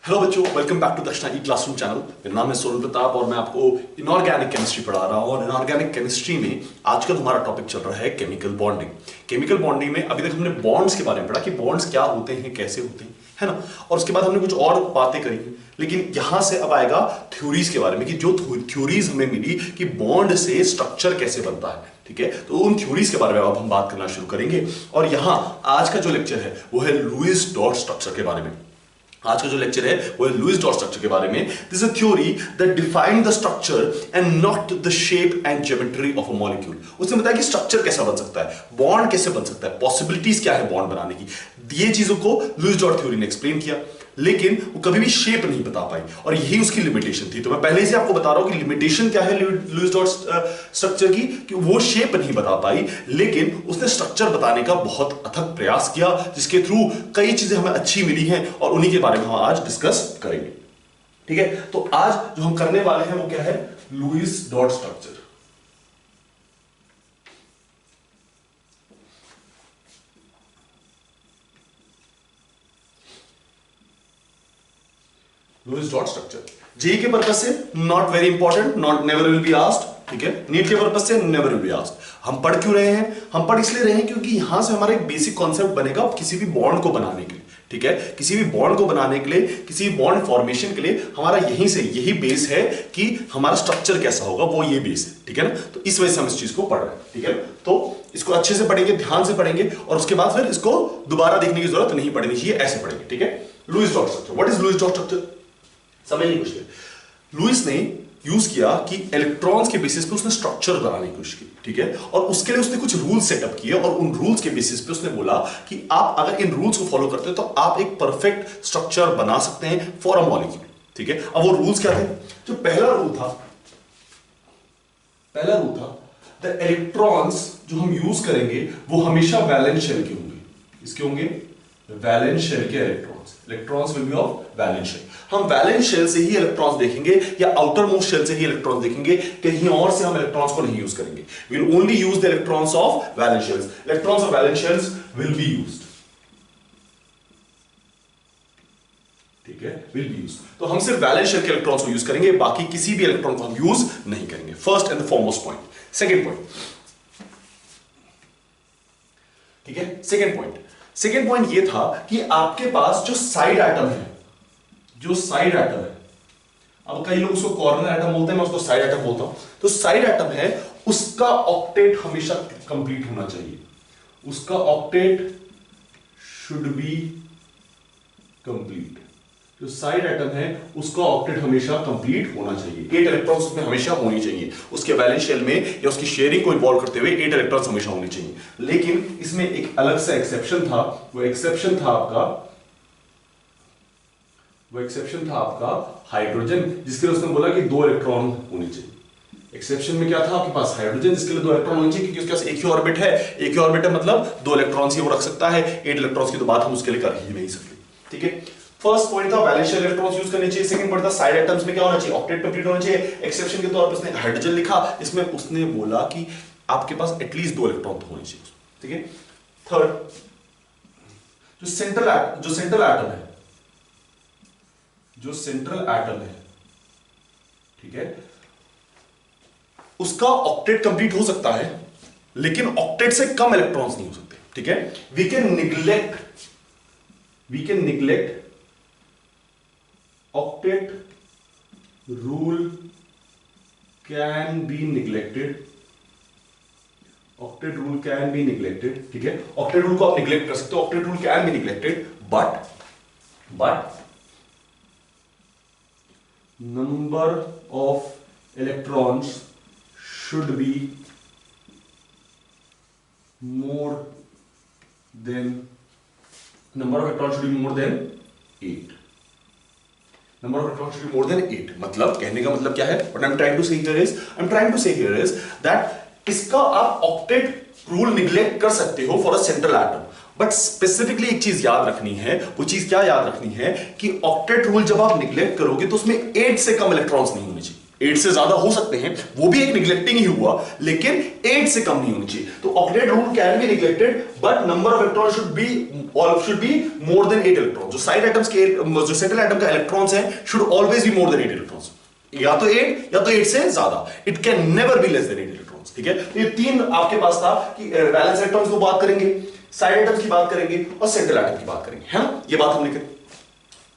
Hello बच्चों, welcome back to दक्षिणा ई classroom channel. मेरा नाम है सोनल प्रताप और मैं आपको इनऑर्गेनिक केमिस्ट्री पढ़ा रहा हूँ। और इनऑर्गेनिक केमिस्ट्री में आजकल हमारा टॉपिक चल रहा है केमिकल बॉन्डिंग। केमिकल बॉन्डिंग में अभी तक हमने बॉन्ड्स के बारे में पढ़ा कि बॉन्ड्स क्या होते हैं, कैसे होते हैं, है ना। और उसके बाद हमने कुछ और बातें करी, लेकिन यहां से अब आएगा थ्योरीज के बारे में कि जो थ्योरीज हमें मिली कि बॉन्ड से स्ट्रक्चर कैसे बनता है। ठीक है, तो उन थ्योरीज के बारे में अब हम बात करना शुरू करेंगे। और यहां आज का जो लेक्चर है वो है लुईस डॉट स्ट्रक्चर के बारे में। आज का जो लेक्चर है वो है लुईस डॉट स्ट्रक्चर के बारे में। This is a theory that define the structure and not the shape and geometry of a molecule. उसने बताया कि स्ट्रक्चर कैसा बन सकता है, बॉन्ड कैसे बन सकता है, पॉसिबिलिटीज क्या है बॉन्ड बनाने की। ये चीजों को लुईस डॉट थ्योरी ने एक्सप्लेन किया, लेकिन वो कभी भी शेप नहीं बता पाई और यही उसकी लिमिटेशन थी। तो मैं पहले से आपको बता रहा हूं कि लिमिटेशन क्या है लुईस डॉट स्ट्रक्चर की, कि वो शेप नहीं बता पाई, लेकिन उसने स्ट्रक्चर बताने का बहुत अथक प्रयास किया, जिसके थ्रू कई चीजें हमें अच्छी मिली हैं और उन्हीं के बारे में हम आज डिस्कस करेंगे। ठीक है, तो आज जो हम करने वाले हैं वो क्या है, Lewis dot structure. Lewis dot structure JEE के पर्पज से not very important, not never will be asked. ठीक है, नीट के पर्पज से नेवर विल बी आस्क्ड। हम पढ़ क्यों रहे हैं, हम पढ़ इसलिए रहे हैं क्योंकि यहां से हमारा एक बेसिक कॉन्सेप्ट बनेगा किसी भी बॉन्ड को बनाने के लिए। ठीक है, किसी भी बॉन्ड को बनाने के लिए, किसी भी बॉन्ड फॉर्मेशन के लिए हमारा यहीं से यही बेस है कि हमारा स्ट्रक्चर कैसा होगा, वो ये बेस है। ठीक है ना, तो इस वजह से हम इस चीज को पढ़ रहे हैं। ठीक है, तो इसको अच्छे से पढ़ेंगे, ध्यान से पढ़ेंगे और उसके बाद फिर इसको दोबारा देखने की जरूरत नहीं पड़नी चाहिए, ऐसे पढ़ेंगे। ठीक है, Lewis dot structure, what is Lewis dot structure, समझने की कोशिश करें। लुईस ने यूज किया कि इलेक्ट्रॉन्स के बेसिस पे उसने स्ट्रक्चर बनाने की कोशिश की। ठीक है, और उसके लिए उसने कुछ रूल्स सेटअप किए और उन रूल्स के बेसिस पे उसने बोला कि आप अगर इन रूल्स को फॉलो करते हो तो आप एक परफेक्ट स्ट्रक्चर बना सकते हैं फॉर अ मॉलिक्यूल। ठीक है, अब वो रूल्स क्या थे। जो पहला रूल था द इलेक्ट्रॉन्स जो हम यूज करेंगे वो हमेशा वैलेंस शेल के होंगे। इसके होंगे वैलेंस शेल के electrons will be of valence shell. हम वैलेंस शेल से ही इलेक्ट्रॉन्स देखेंगे या आउटर मोस्ट शेल से ही इलेक्ट्रॉन्स देखेंगे, कहीं और से हम इलेक्ट्रॉन्स को नहीं यूज करेंगे। We will only use the electrons of valence shells. Electrons of valence shells will be used. ठीक है, विल बी यूज्ड। तो हम सिर्फ वैलेंस शेल के इलेक्ट्रॉन्स को यूज करेंगे, बाकी किसी भी इलेक्ट्रॉन को हम यूज नहीं करेंगे। First and foremost point. Second point, ठीक है, सेकंड पॉइंट ये था कि आपके पास जो साइड एटम है, अब कई लोग उसको कॉर्नर एटम बोलते हैं, मैं उसको साइड एटम बोलता हूं। तो साइड एटम है उसका ऑक्टेट हमेशा कंप्लीट होना चाहिए। उसका ऑक्टेट शुड बी कंप्लीट। जो साइड एटम है उसका ऑक्टेट हमेशा कंप्लीट होना चाहिए। 8 इलेक्ट्रॉन्स उसमें हमेशा होनी चाहिए। उसके वैलेंस शेल में या उसकी शेयरिंग को इन्वॉल्व करते हुए 8 इलेक्ट्रॉन्स हमेशा होने चाहिए। लेकिन इसमें एक अलग सा एक्सेप्शन था। वो एक्सेप्शन था आपका हाइड्रोजन, जिसके लिए उसने बोला कि 2 इलेक्ट्रॉन होने चाहिए। एक्सेप्शन में क्या था, आपके पास हाइड्रोजन जिसके लिए 2 इलेक्ट्रॉन होने चाहिए, क्योंकि उसके पास एक ही ऑर्बिट है, मतलब 2 इलेक्ट्रॉन्स ही वो रख सकता है। 8 इलेक्ट्रॉन्स की तो बात हम उसके लिए कर ही नहीं सकते। ठीक है, फर्स्ट पॉइंट था वैलेंस शेल इलेक्ट्रॉन्स यूज करने चाहिए। सेकंड पॉइंट था साइड एटम्स में क्या होना चाहिए, ऑक्टेट कंप्लीट होना चाहिए। एक्सेप्शन के तौर पर उसने हाइड्रोजन लिखा, इसमें उसने बोला कि आपके पास एटलीस्ट 2 इलेक्ट्रॉन तो होने चाहिए। ठीक है, थर्ड, जो सेंट्रल एटम है, ठीक है, उसका ऑक्टेट कंप्लीट हो सकता है, लेकिन ऑक्टेट से कम इलेक्ट्रॉन्स नहीं हो सकते। ठीक है, we can neglect octet rule can be neglected। ठीक है, octet rule को आप निग्लेक्ट कर सकते हो। octet rule can be neglected, but number of electrons should be more than 8। Number of electrons should be more than 8। मतलब कहने का मतलब क्या है, what I am trying to say here is that इसका आप ऑक्टेट रूल निग्लेक्ट कर सकते हो for a central atom, but specifically एक चीज याद रखनी है। वो चीज क्या याद रखनी है कि ऑक्टेट रूल जब आप निग्लेक्ट करोगे तो उसमें 8 से कम इलेक्ट्रॉन्स नहीं होने चाहिए। 8 से ज्यादा हो सकते हैं, वो भी एक निग्लेक्टिंग ही हुआ, लेकिन 8 से कम नहीं होनी चाहिए। तो octet rule can be neglected but number of electron should be more than 8 electron. जो साइड एटम्स के जो सेंट्रल एटम का इलेक्ट्रॉन्स है should always be more than 8 electrons, या तो 8 या तो 8 से ज्यादा। It can never be less than 8 electrons. ठीक है, तो ये तीन आपके पास था कि वैलेंस इलेक्ट्रॉन्स को बात करेंगे, साइड एटम्स की बात करेंगे और सेंट्रल एटम की बात करेंगे, है ना, ये बात हमने करी।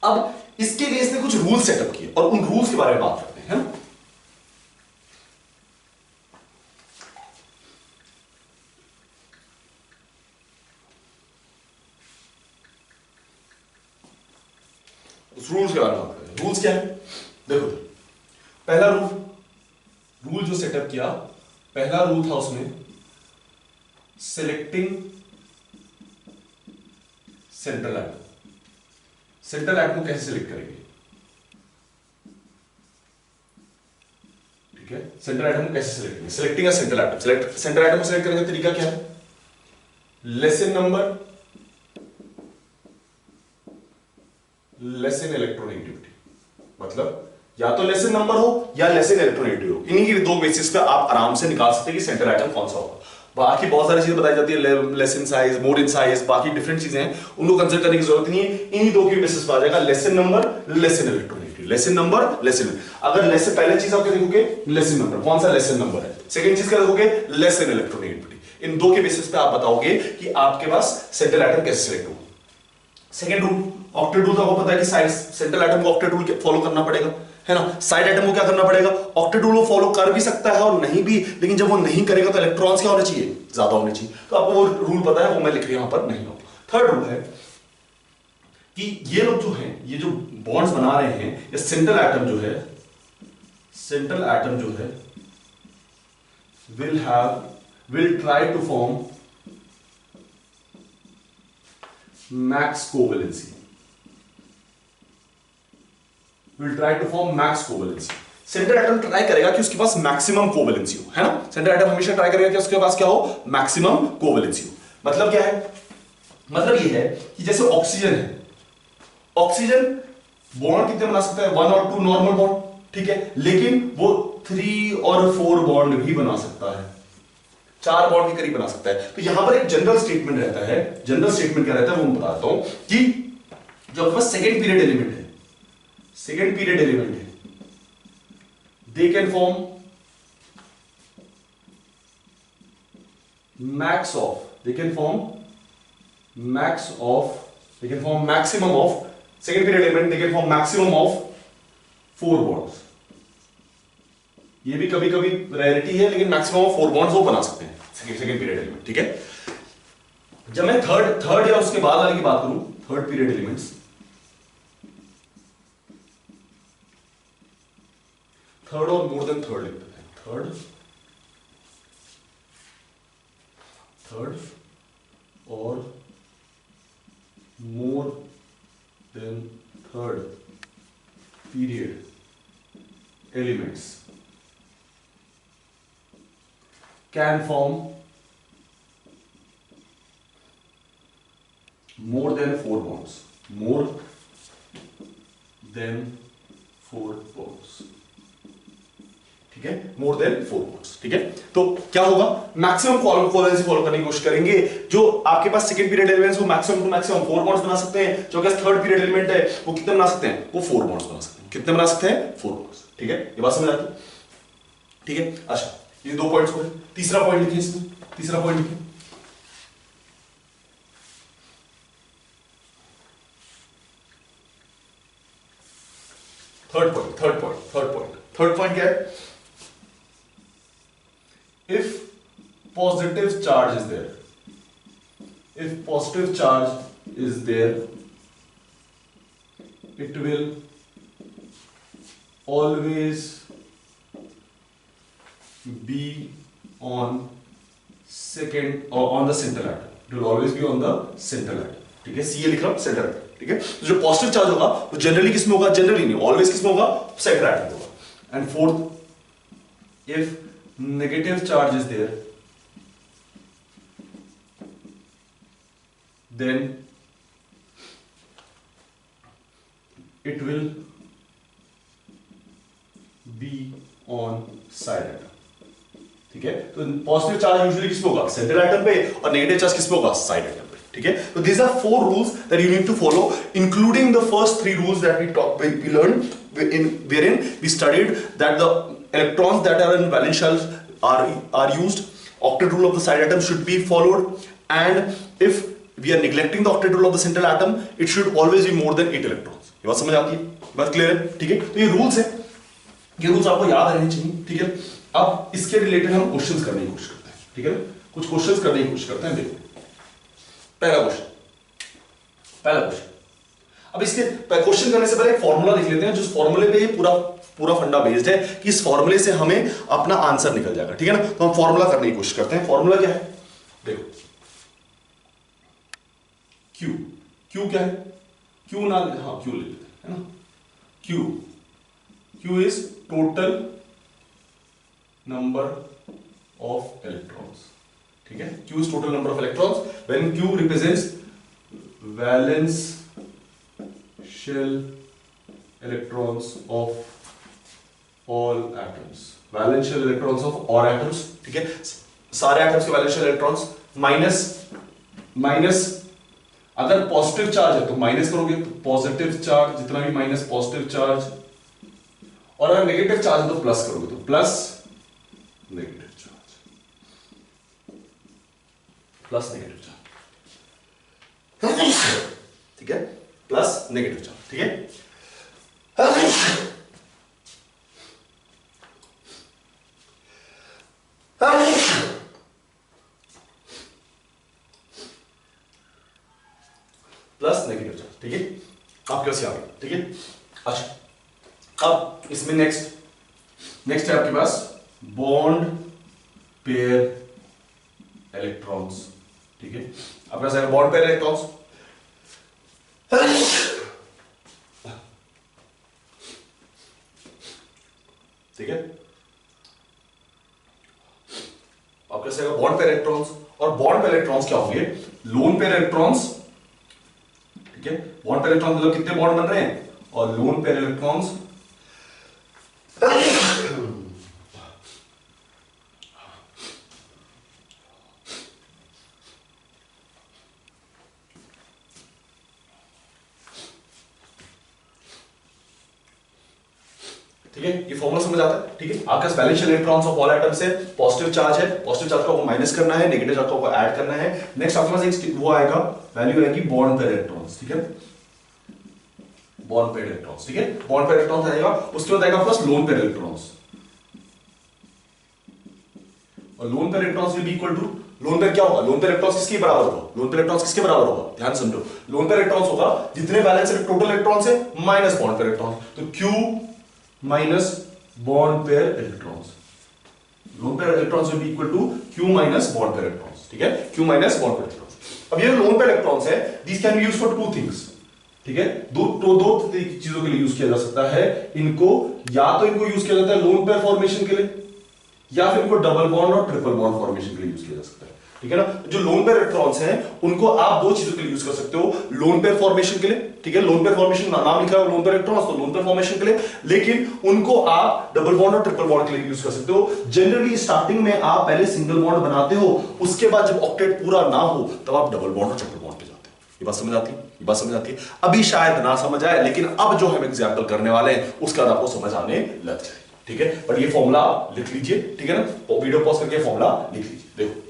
अब इसके लिए इसने कुछ रूल सेटअप किए और उन रूल्स के बारे में बात करते हैं, है ना। उस रूल्स के बारे में बात करते हैं। रूल्स क्या है, देखो पहला रूल जो सेटअप किया, पहला रूल था उसमें selecting central atom. Central atom को कैसे सिलेक्ट करेंगे, ठीक है, सेंट्रल एटम को कैसे सिलेक्ट करेंगे, सिलेक्टिंग अ सेंट्रल एटम। सेंट्रल एटम को सिलेक्ट करने का तरीका क्या है, less in number, less in electronegativity. मतलब या तो लेस इन नंबर हो या लेस इन इलेक्ट्रोनेगेटिविटी हो, इन्हीं की दो बेसिस पे आप आराम से निकाल सकते हैं कि सेंट्रल एटम कौन सा होगा। बाकी बहुत सारी चीजें बताई जाती है, less in size, more in size, बाकी डिफरेंट चीजें हैं, उनको कंसीडर करने की जरूरत नहीं है। इन्हीं दो की बेसिस पे आ जाएगा less in number, less in electronegativity. Less in number, less in, अगर लेस पहले चीज आप क्या देखोगे, लेस इन नंबर, कौन सा लेस इन नंबर है। सेकंड चीज क्या देखोगे, लेस इन इलेक्ट्रोनेगेटिविटी। इन दो के बेसिस पे आप बताओगे कि आपके पास सेंट्रल एटम कैसे सिलेक्ट होगा। सेकंड रूल, ऑक्टेट रूल, आपको पता है कि साइड सेंट्रल एटम को ऑक्टेट रूल फॉलो करना पड़ेगा, है ना। साइड एटम को क्या करना पड़ेगा, ऑक्टेट रूल वो फॉलो कर भी सकता है और नहीं भी, लेकिन जब वो नहीं करेगा तो इलेक्ट्रॉन्स क्या होने चाहिए, ज्यादा होने चाहिए। तो आपको वो रूल पता है, वो मैं लिख यहां पर नहीं हूं। थर्ड रूल है कि ये लोग जो हैं, ये जो बॉन्ड्स बना रहे हैं, ये सेंट्रल एटम जो है, सेंट्रल एटम जो है will try to form max covalency, will try to form max covalency। Central atom try करेगा कि उसके पास मैक्सिमम कोवेलेंसी हो, है ना। सेंट्रल एटम हमेशा ट्राई करेगा कि उसके पास क्या हो, मैक्सिमम कोवेलेंसी हो। मतलब क्या है, मतलब ये है कि जैसे ऑक्सीजन है, ऑक्सीजन बॉन्ड कितने बना सकता है, 1 और 2 नॉर्मल बॉन्ड, ठीक है, लेकिन वो 3 और 4 बॉन्ड भी बना सकता है, 4 बॉन्ड के करीब बना सकता है। तो यहां पर एक जनरल स्टेटमेंट रहता है, जनरल स्टेटमेंट क्या रहता है वो मैं बताता हूं कि जो आपके पास सेकेंड पीरियड एलिमेंट है, सेकेंड पीरियड एलिमेंट है, they can form max of, they can form max of, they can form maximum of, second period element they can form maximum of 4 bonds. ये भी कभी कभी रेयरिटी है, लेकिन maximum of 4 bonds वो बना सकते हैं सेकेंड पीरियड एलिमेंट, ठीक है। जब मैं थर्ड या उसके बाद वाले की बात करूं, थर्ड पीरियड एलिमेंट्स, थर्ड और मोर देन थर्ड लिख देते हैं, थर्ड और more than third period elements can form more than 4 bonds, more than 4 bonds, ठीक है, more than 4 bonds, ठीक है। तो क्या होगा, मैक्सिमम कोवेलेंसी फॉलो करने की कोशिश करेंगे। जो आपके पास सेकंड पीरियड एलिमेंट्स वो मैक्सिमम टू मैक्सिमम 4 बॉन्ड्स बना सकते हैं, जो कि थर्ड पीरियड एलिमेंट है वो कितने बना सकते हैं, वो 4 बॉन्ड्स बना सकते हैं। कितने बना सकते हैं, 4 बॉन्ड्स, ठीक है, ये बात समझ आती है, ठीक है। अच्छा, ये 2 पॉइंट्स हो गए। तीसरा पॉइंट लिखिए इसमें, तीसरा पॉइंट लिखिए, थर्ड पॉइंट क्या है, if positive charge is there, if positive charge is there, it will always be on second or on the central atom, it will always be on the central atom, ठीक है, सी लिख रहा हूं, central atom, ठीक है। तो जो positive charge होगा वो जनरली किसमें होगा, जनरली नहीं, ऑलवेज किसमें होगा, सेंट्रल एटम होगा। And fourth, if negative charge is there, then it will be on side atom. ठीक है, तो पॉजिटिव चार्ज यूजुअली किस पे होगा? सेंट्रल एटम पे, और नेगेटिव चार्ज किस पे होगा? साइड एटम पे। ठीक है, तो these are 4 rules that you need to follow, including the first 3 rules that we learned in wherein we studied that the electrons that are in valence shells are used. Octet rule of the side atom should be followed, and if we are neglecting the octet rule of the central atom, it should always be more than 8 electrons. ये बात समझ आती है? बात clear है? ठीक है, तो ये रूल्स है, ये रूल्स आपको याद रहने चाहिए। ठीक है, अब इसके रिलेटेड हम क्वेश्चंस करने की कोशिश करते हैं। ठीक है, कुछ क्वेश्चंस करने की कोशिश करते हैं। देखो पहला क्वेश्चन, अब इसके क्वेश्चन करने से पहले एक फॉर्मूला लिख लेते हैं, जिस फॉर्मूले पे ये पूरा फंडा बेस्ड है कि इस फॉर्मूले से हमें अपना आंसर निकल जाएगा। ठीक है ना, तो हम फॉर्मूला करने की कोशिश करते हैं। फॉर्मूला क्या है? देखो क्यू क्या है? क्यू ना, हाँ क्यू ले लेते हैं, है ना। Q is total number of electrons. ठीक है, Q is total number of electrons when Q represents valence shell electrons of all atoms. Valence shell electrons of all atoms. ठीक है, सारे एटम्स के वैलेंस शेल इलेक्ट्रॉन्स माइनस अगर positive charge है तो minus करोगे, तो पॉजिटिव चार्ज जितना भी माइनस पॉजिटिव चार्ज, और अगर नेगेटिव चार्ज है तो प्लस करोगे, तो plus negative charge, plus negative charge. ठीक है, प्लस नेगेटिव चार्ज। ठीक है, प्लस नेगेटिव चार्ज। ठीक है, आपके पास आ गया। ठीक है, अच्छा अब इसमें नेक्स्ट है आपके पास बॉन्ड पेयर इलेक्ट्रॉन्स। ठीक है, आपके पास है बॉन्ड पेयर इलेक्ट्रॉन्स। ठीक है, आपके पास है बॉन्ड पेयर इलेक्ट्रॉन्स, और बॉन्ड पेयर इलेक्ट्रॉन्स क्या होंगे? Loan pair electrons. ठीक है, बॉन्ड पेयर इलेक्ट्रॉन्स मतलब कितने बॉन्ड बन रहे हैं, और लोन पेयर इलेक्ट्रॉन्स ठीक है, ये फॉर्मूला समझ आता है। ठीक है, आपके पास valence electrons of all atoms है, पॉजिटिव चार्ज है, पॉजिटिव चार्ज को आपको माइनस करना है, नेगेटिव चार्ज को आपको ऐड करना है। नेक्स्ट आपके पास एक वो आएगा, वैल्यू आएगी बॉन्ड पेयर इलेक्ट्रॉन्स। ठीक है, बॉन्ड पेयर इलेक्ट्रॉन्स। ठीक है, बॉन्ड पेयर इलेक्ट्रॉन्स आएगा, उसके बाद आएगा प्लस लोन पेयर इलेक्ट्रॉन्स, और lone pair electrons will be equal to, lone pair क्या होगा? लोन पेयर इलेक्ट्रॉन्स किसके बराबर होगा? लोन पेयर इलेक्ट्रॉन्स किसके बराबर होगा? ध्यान समझो, लोन पेयर इलेक्ट्रॉन्स होगा जितने बैलेंस टोटल इलेक्ट्रॉन्स है माइनस बॉन्ड पेयर इलेक्ट्रॉन्स, तो Q minus bond pair electrons. Lone pair electrons will be equal to Q minus bond pair electrons. ठीक है, Q minus bond pair electrons. अब ये lone pair electrons है, this can be used for two things. ठीक है, दो चीजों के लिए यूज किया जा सकता है इनको, या तो इनको यूज किया जाता है लोन पेयर फॉर्मेशन के लिए, या फिर इनको डबल बॉन्ड और ट्रिपल बॉन्ड फॉर्मेशन के लिए यूज किया जा सकता है। ठीक है ना, जो लोन पेयर इलेक्ट्रॉन्स हैं उनको आप दो चीजों के लिए यूज कर सकते हो, लोन पेयर फॉर्मेशन के लिए। ठीक है, लोन पेयर फॉर्मेशन नाम लिखा है लोन पेयर इलेक्ट्रॉन्स, तो लोन पेयर फॉर्मेशन के लिए, लेकिन उनको आप डबल बॉन्ड और ट्रिपल बॉन्ड के लिए यूज कर सकते हो। जनरली स्टार्टिंग में आप पहले सिंगल बॉन्ड बनाते हो, उसके बाद जब ऑक्टेट पूरा ना हो तब आप डबल बॉन्ड और ट्रिपल बॉन्ड पे जाते हो। ये बात समझ आती है? ये बात समझ आती है? अभी शायद ना समझ आए, लेकिन अब जो हम एग्जाम्पल करने वाले हैं उसके बाद आपको समझ आने लग जाए। ठीक है, बट ये फॉर्मूला लिख लीजिए। ठीक है ना, वीडियो पॉज करके फॉर्मूला लिख लीजिए। देखो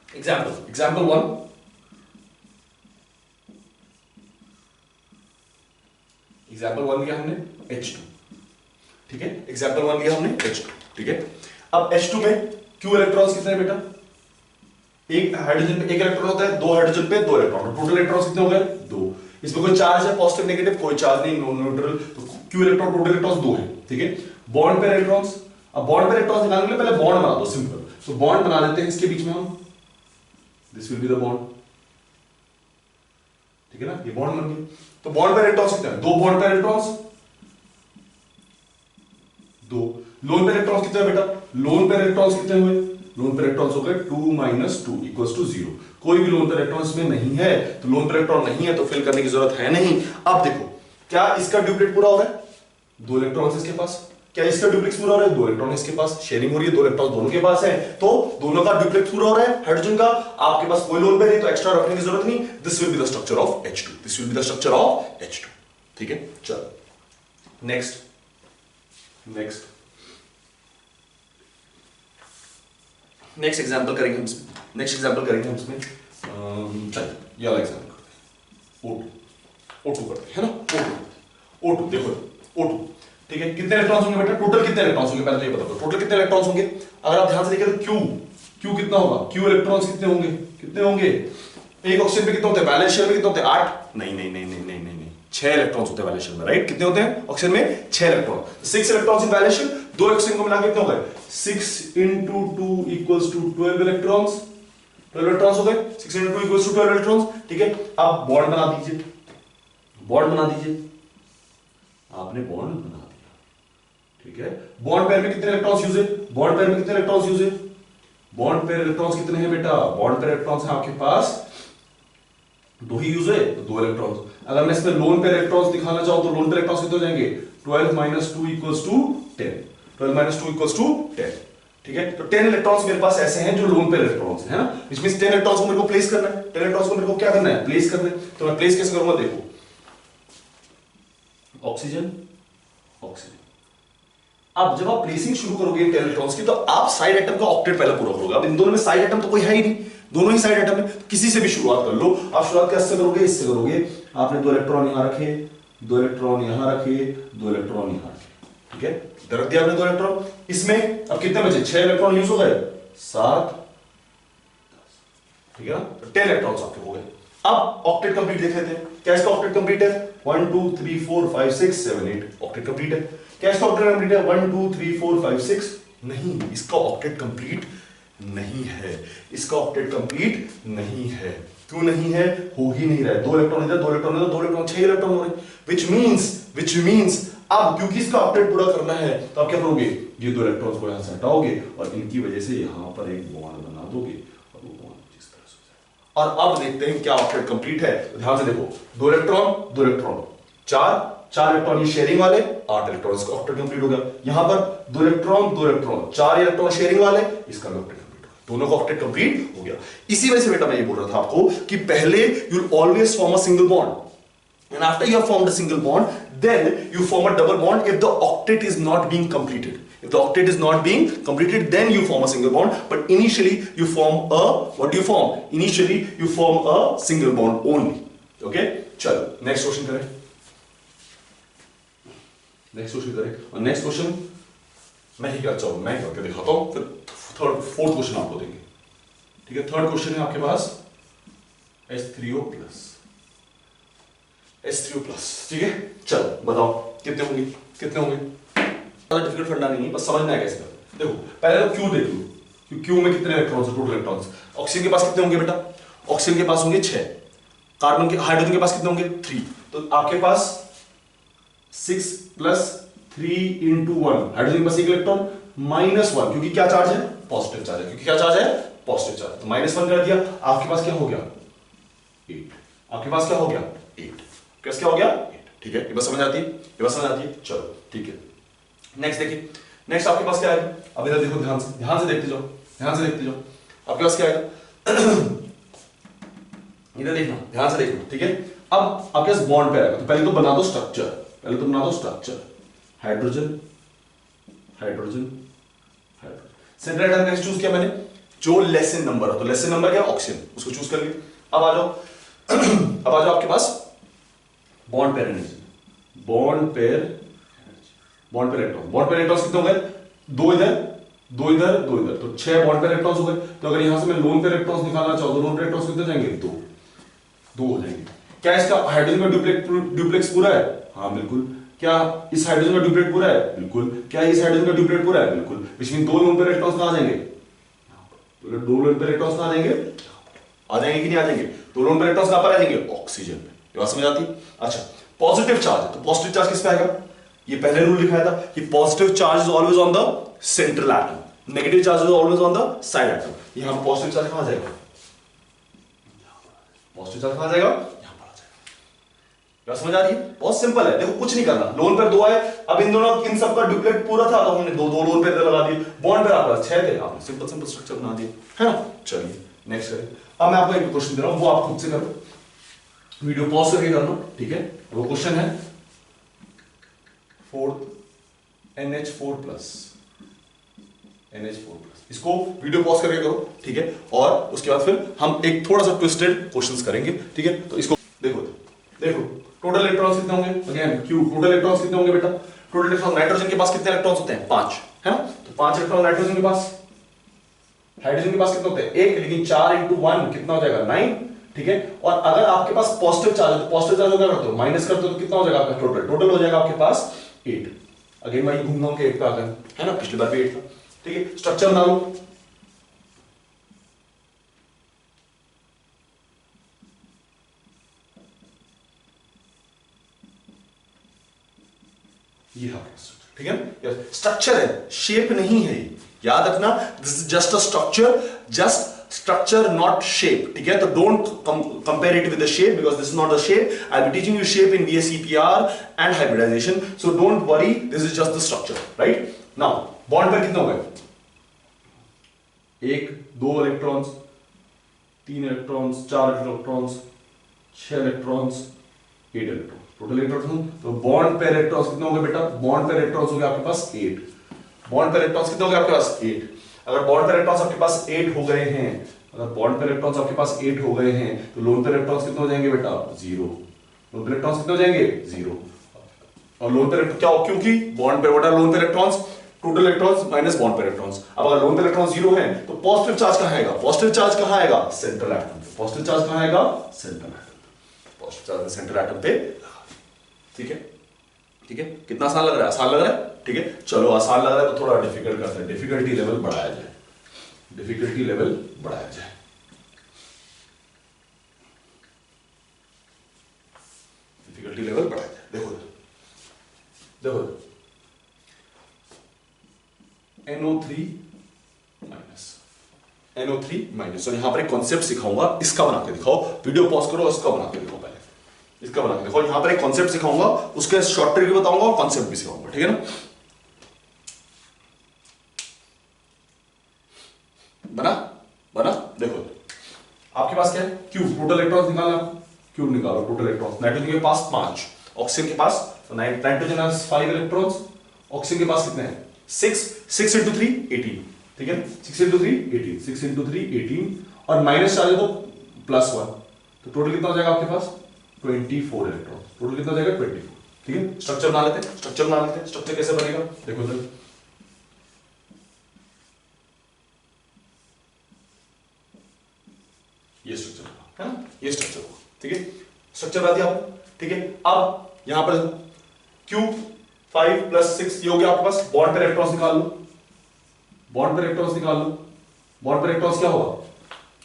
एग्जाम्पल वन, लिया हमने H2। ठीक है, एग्जाम्पल वन लिया हमने H2। ठीक है, अब H2 में Q इलेक्ट्रॉन्स कितने हैं बेटा? एक हाइड्रोजन पे एक इलेक्ट्रॉन होता है, दो हाइड्रोजन पे दो इलेक्ट्रॉन, टोटल इलेक्ट्रॉन्स कितने हो गए? दो। इसमें कोई चार्ज है पॉजिटिव नेगेटिव? कोई चार्ज नहीं, नॉन न्यूट्रल, तो Q इलेक्ट्रॉन टोटल इलेक्ट्रॉन्स दो है। ठीक है, बॉन्ड पेयर इलेक्ट्रॉन्स, अब बॉन्ड पेयर इलेक्ट्रॉन्स निकालने के लिए पहले बॉन्ड बना दो, सिंपल। तो बॉन्ड बना देते हैं इसके बीच में हम, this will be the bond. ठीक है ना, ये बॉन्ड बन गया। तो बॉन्ड पेयर इलेक्ट्रॉन्स कितने हैं? दो बॉन्ड पेयर इलेक्ट्रॉन्स, दो। लोन पेयर इलेक्ट्रॉन्स कितने हैं बेटा? लोन पेयर इलेक्ट्रॉन्स कितने हुए? लोन पेयर इलेक्ट्रॉन्स हो गए 2 माइनस 2 इक्वल्स टू 0। कोई भी लोन पेयर इलेक्ट्रॉन्स में नहीं है तो लोन पेयर इलेक्ट्रॉन नहीं है तो फिल करने की जरूरत है नहीं। अब देखो क्या इसका ड्यूप्लेट पूरा हो रहा है, 2 इलेक्ट्रॉन्स इसके पास, क्या इसका ड्यूप्लेक्स पूरा हो रहा है, 2 इलेक्ट्रॉन इसके पास, शेयरिंग हो रही है, 2 इलेक्ट्रॉन दोनों के पास है, तो दोनों का ड्यूप्लेक्स पूरा हो रहा है हाइड्रोजन का। आपके पास कोई लोन पेयर नहीं तो एक्स्ट्रा रखने की जरूरत नहीं। This will be the structure of H2, this will be the structure of H2। ठीक है, चलो नेक्स्ट एग्जांपल करेंगे हम इसमें, चलिए ये वाला एग्जांपल करते हैं, O2 करते हैं, है ना, O2 देखो O2, ठीक है, कितने इलेक्ट्रॉन्स होंगे बेटा, टोटल कितने इलेक्ट्रॉन्स होंगे पहले तो ये बता दो, टोटल कितने इलेक्ट्रॉन्स होंगे। अगर आप ध्यान से देखें तो Q कितना होगा, Q इलेक्ट्रॉन्स कितने होंगे, एक ऑक्सीजन पे कितने होते हैं, वैलेंस शेल में कितने होते हैं, 8, नहीं 6 इलेक्ट्रॉन्स होते हैं वैलेंस शेल में, राइट, कितने होते हैं ऑक्सीजन में, 6 electron, 6 electrons in valence shell, 2 oxygen को मिला के कितने हो गए, 6 into 2 equals to 12 electrons, 12 electrons हो गए, 6 into 2 equals to 12 इलेक्ट्रॉन्स। ठीक है, अब बॉन्ड बना दीजिए, आपने बॉन्ड बना दिया, ठीक है। बॉन्ड पेयर में कितने इलेक्ट्रॉन्स यूज है, बॉन्ड पेयर इलेक्ट्रॉन्स कितने हैं बेटा, बॉन्ड पेयर इलेक्ट्रॉन्स है आपके पास 2 ही यूज है तो 2 इलेक्ट्रॉन्स। अगर मैं इसमें लोन पेयर इलेक्ट्रॉन्स दिखाना चाहूं तो लोन पेयर इलेक्ट्रॉन्स कितने हो जाएंगे, 12 minus 2 equals to 10, 12 minus 2 equals to 10। ठीक है, तो 10 इलेक्ट्रॉन्स मेरे पास ऐसे हैं जो लोन पेयर इलेक्ट्रॉन्स है ना, which means 10 इलेक्ट्रॉन्स को मेरे को प्लेस करना है, 10 इलेक्ट्रॉन्स को मेरे को क्या करना है, प्लेस करना है। तो मैं प्लेस कैसे करूंगा, देखो ऑक्सीजन, अब जब आप प्लेसिंग शुरू करोगे इन 10 इलेक्ट्रॉन्स की तो आप साइड एटम का ऑक्टेट पहले पूरा करोगे। अब इन दोनों में साइड एटम तो कोई है ही नहीं, दोनों ही साइड एटम है, किसी से भी शुरुआत कर लो। आप शुरुआत कैसे करोगे, इससे करोगे, आपने 2 इलेक्ट्रॉन यहां रखे, 2 इलेक्ट्रॉन यहां रखे, 2 इलेक्ट्रॉन यहां रखे, ठीक है, इधर रख दिया आपने 2 इलेक्ट्रॉन। इसमें अब कितने बचे, 6 इलेक्ट्रॉन यूज हो गए, 7, ठीक है ना, 10 इलेक्ट्रॉन्स आपके हो गए। अब ऑक्टेट कंप्लीट देख लेते हैं, क्या इसका ऑक्टेट कंप्लीट है, 1 2 3 4 5 6 7 8 ऑक्टेट कंप्लीट है। क्या इसका ऑक्टेट कंप्लीट है, 1 2 3 4 5 6, नहीं, इसका ऑक्टेट कंप्लीट नहीं है, इसका ऑक्टेट कंप्लीट नहीं है। क्यों नहीं है, हो ही नहीं रहा है, 2 इलेक्ट्रॉन इधर, 2 इलेक्ट्रॉन इधर, 2 इलेक्ट्रॉन, 6 इलेक्ट्रॉन हो रहे हैं, which means अब क्योंकि इसका ऑक्टेट पूरा करना है तो आप क्या करोगे, ये 2 इलेक्ट्रॉन्स को यहां से हटाओगे और इनकी वजह से यहां पर एक बॉन्ड बना दोगे और वो बॉन्ड इस तरह से हो जाएगा। और अब देखते हैं क्या ऑक्टेट कंप्लीट है। तो ध्यान से देखो, 2 इलेक्ट्रॉन 2 इलेक्ट्रॉन, 4 इलेक्ट्रॉन ये शेयरिंग वाले, 8 इलेक्ट्रॉन, इसका ऑक्टेट कंप्लीट हो गया। यहां पर 2 इलेक्ट्रॉन 2 इलेक्ट्रॉन, 4 इलेक्ट्रॉन शेयरिंग वाले, इसका भी ऑक्टेट कंप्लीट हो गया, दोनों का ऑक्टेट कंप्लीट हो गया। इसी वजह से बेटा मैं ये बोल रहा था आपको कि पहले you will always form a single bond and after you have formed a single bond then you form a double bond if the octet is not being completed. If the octet is not being completed then you form a single bond, but initially you form a, what do you form, initially you form a single bond only. Okay, चलो next question करें, और next question मैं ही करता हूं, मैं करके दिखाता हूं, फिर फोर्थ क्वेश्चन आपको देंगे। ठीक है, थर्ड क्वेश्चन है आपके पास H3O+, ठीक है। चलो बताओ कितने होंगे, ज्यादा डिफिकल्ट फंडा नहीं है, बस समझना है कैसे। देखो पहले तो Q देख लो, Q में कितने इलेक्ट्रॉन्स, टोटल इलेक्ट्रॉन्स। ऑक्सीजन के पास कितने होंगे बेटा, ऑक्सीजन के पास होंगे 6, कार्बन के, हाइड्रोजन के पास कितने होंगे 3, तो आपके पास 6 + 3 × 1, हाइड्रोजन के पास 1 इलेक्ट्रॉन, -1 क्योंकि क्या चार्ज है, पॉजिटिव चार्ज है, क्योंकि क्या चार्ज है, पॉजिटिव चार्ज, तो -1 कर दिया। आपके पास क्या हो गया 8, आपके पास क्या हो गया 8, कैसे क्या हो गया 8, ठीक है, ये बात समझ आती है, चलो ठीक है। नेक्स्ट देखिए, नेक्स्ट आपके पास क्या आएगा, अब इधर देखो, ध्यान से देखते जाओ, आपके पास क्या आएगा इधर देखना, ध्यान से देखना, ठीक है। अब आपके पास बॉन्ड पे आएगा, तो पहले तो बना दो स्ट्रक्चर, हाइड्रोजन, सेंट्रल एटम कैसे चूज किया मैंने, जो लेस इन नंबर है, तो लेस इन नंबर क्या, ऑक्सीजन, उसको चूज कर लिया। अब आ जाओ आपके पास bond pair energy, bond pair electron कितने हो गए, 2 इधर, तो 6 बॉन्ड पेयर इलेक्ट्रॉन्स हो गए। तो अगर यहां से मैं लोन पेयर इलेक्ट्रॉन्स निकालना चाहूं तो लोन पेयर इलेक्ट्रॉन्स कितने जाएंगे, 2 हो जाएंगे। क्या इसका हाइड्रोजन का ड्यूप्लेक्स पूरा है, हाँ बिल्कुल। क्या इस हाइड्रोजन का ड्यूप्लेट पूरा है, बिल्कुल। क्या इस हाइड्रोजन का ड्यूप्लेट पूरा है, बिल्कुल। which means 2 loan pair electrons कहां जाएंगे, 2 लोन पेयर इलेक्ट्रॉन्स कहां जाएंगे, आ जाएंगे कि नहीं आ जाएंगे, 2 लोन पेयर इलेक्ट्रॉन्स कहां पर आ जाएंगे, ऑक्सीजन पे। ये बात समझ आती है। अच्छा, पॉजिटिव चार्ज है, तो पॉजिटिव चार्ज किस पे आएगा, ये पहले रूल लिखाया था कि positive charge is always on the central atom, negative charge is always on the side atom. यहां पर पॉजिटिव चार्ज कहां जाएगा? पॉजिटिव चार्ज कहां जाएगा? यहां पर आ जाएगा। क्या समझ आ रही है? बहुत सिंपल है, देखो कुछ नहीं करना। लोन पेयर 2 आए, अब इन दोनों इन सबका डुप्लीकेट पूरा था तो हमने दो लोन पेयर लगा दिए। बॉन्ड पेयर आपके पास 6 थे, आपने सिंपल सिंपल स्ट्रक्चर बना दिया, है ना। चलिए नेक्स्ट करें। अब मैं आपको एक क्वेश्चन दे रहा हूं, वो आप खुद से करो, वीडियो पॉज करके करना, ठीक है। वो क्वेश्चन है 4 NH4+, इसको वीडियो पॉज करके करो, ठीक है। और उसके बाद फिर हम एक थोड़ा सा ट्विस्टेड क्वेश्चंस करेंगे, ठीक है। तो इसको देखो टोटल इलेक्ट्रॉन्स कितने होंगे? अगेन क्यू, टोटल इलेक्ट्रॉन्स कितने होंगे बेटा? टोटल इलेक्ट्रॉन, नाइट्रोजन के पास कितने इलेक्ट्रॉन्स होते हैं? 5, है ना। तो 5 इलेक्ट्रॉन नाइट्रोजन के पास। हाइड्रोजन के पास कितने होते हैं? 1, लेकिन 4 × 1 कितना हो जाएगा? 9, ठीक है। और अगर आपके पास पॉजिटिव चार्ज है तो पॉजिटिव चार्ज क्या करते हो? माइनस करते हो तो कितना हो जाएगा आपका टोटल हो जाएगा आपके पास 8। अगेन वही घूम घूम के 8 पे आ गए, है ना। पिछली बार भी 8 था, ठीक है। स्ट्रक्चर बना लो। ये ठीक है, स्ट्रक्चर है, शेप नहीं है। याद रखना, this is just a structure, just structure not shape, ठीक है। तो don't compare it with the shape because this is not the shape. I will be teaching you shape in BSEPR and hybridization, so don't worry, this is just the structure, right. Now bond pair कितने हो गए? 1, 2 electrons, 3 electrons, 4 electrons, 6 electrons, 8 electrons, total electrons. तो bond pair electrons कितने होंगे बेटा? Bond pair electrons हो गए आपके पास 8। बॉन्ड पेयर इलेक्ट्रॉन्स कितने हो गए आपके पास? 8। अगर बॉन्ड पेयर इलेक्ट्रॉन्स आपके पास 8 हो गए हैं, अगर बॉन्ड पेयर इलेक्ट्रॉन्स आपके पास 8 हो गए हैं, तो लोन पेयर इलेक्ट्रॉन्स कितने हो जाएंगे बेटा? 0। लोन पेयर इलेक्ट्रॉन्स कितने हो जाएंगे? 0। और लोन पेयर क्या हो, क्योंकि bond pair what are lone pair electrons? Total electrons minus bond pair electrons. अब अगर लोन पेयर इलेक्ट्रॉन 0 है तो पॉजिटिव चार्ज कहां आएगा? पॉजिटिव चार्ज कहां आएगा? सेंट्रल एटम पे। पॉजिटिव चार्ज कहां आएगा? सेंट्रल एटम पे। पॉजिटिव चार्ज सेंट्रल एटम पे, ठीक है। ठीक है, कितना आसान लग रहा है? आसान लग रहा है, ठीक है। चलो आसान लग रहा है तो थोड़ा डिफिकल्ट करते हैं, डिफिकल्टी लेवल बढ़ाया जाए, डिफिकल्टी लेवल बढ़ाया जाए। डिफिकल्टी लेवल बढ़ाया जाए। देखो देखो NO3 माइनस, और यहां पर एक कॉन्सेप्ट सिखाऊंगा, इसका बना के दिखाओ। वीडियो पॉज करो, इसका बना के दिखाओ, पहले इसका बना के दिखाओ। यहां पर एक कॉन्सेप्ट सिखाऊंगा, उसके शॉर्ट ट्रिक भी बताऊंगा और कॉन्सेप्ट भी सिखाऊंगा, ठीक है ना। बना बना देखो, आपके पास क्या है? क्यूब, टोटल इलेक्ट्रॉन्स निकालना, क्यूब निकालो टोटल इलेक्ट्रॉन्स। नाइट्रोजन के पास 5, ऑक्सीजन के पास, तो नाइट्रोजन हैज 5 इलेक्ट्रॉन्स, ऑक्सीजन के पास कितने हैं? 6 × 3 18, ठीक है। 6 × 3 18, 6 × 3 18, और माइनस चार्ज है तो +1, तो टोटल कितना हो जाएगा आपके पास? 24 इलेक्ट्रॉन। टोटल कितना हो जाएगा? 24, ठीक है। स्ट्रक्चर बना लेते हैं, स्ट्रक्चर बना लेते हैं। स्ट्रक्चर कैसे बनेगा देखो सर, ये स्ट्रक्चर है ना, ये स्ट्रक्चर होगा, ठीक है। स्ट्रक्चर बना दिया आपको, ठीक है। अब यहां पर क्यूब 5 + 6 ये हो गया आपके पास। बॉन्ड पेयर इलेक्ट्रॉन्स निकाल लो, बॉन्ड पेयर इलेक्ट्रॉन्स निकाल लो। बॉन्ड पेयर इलेक्ट्रॉन्स क्या होगा?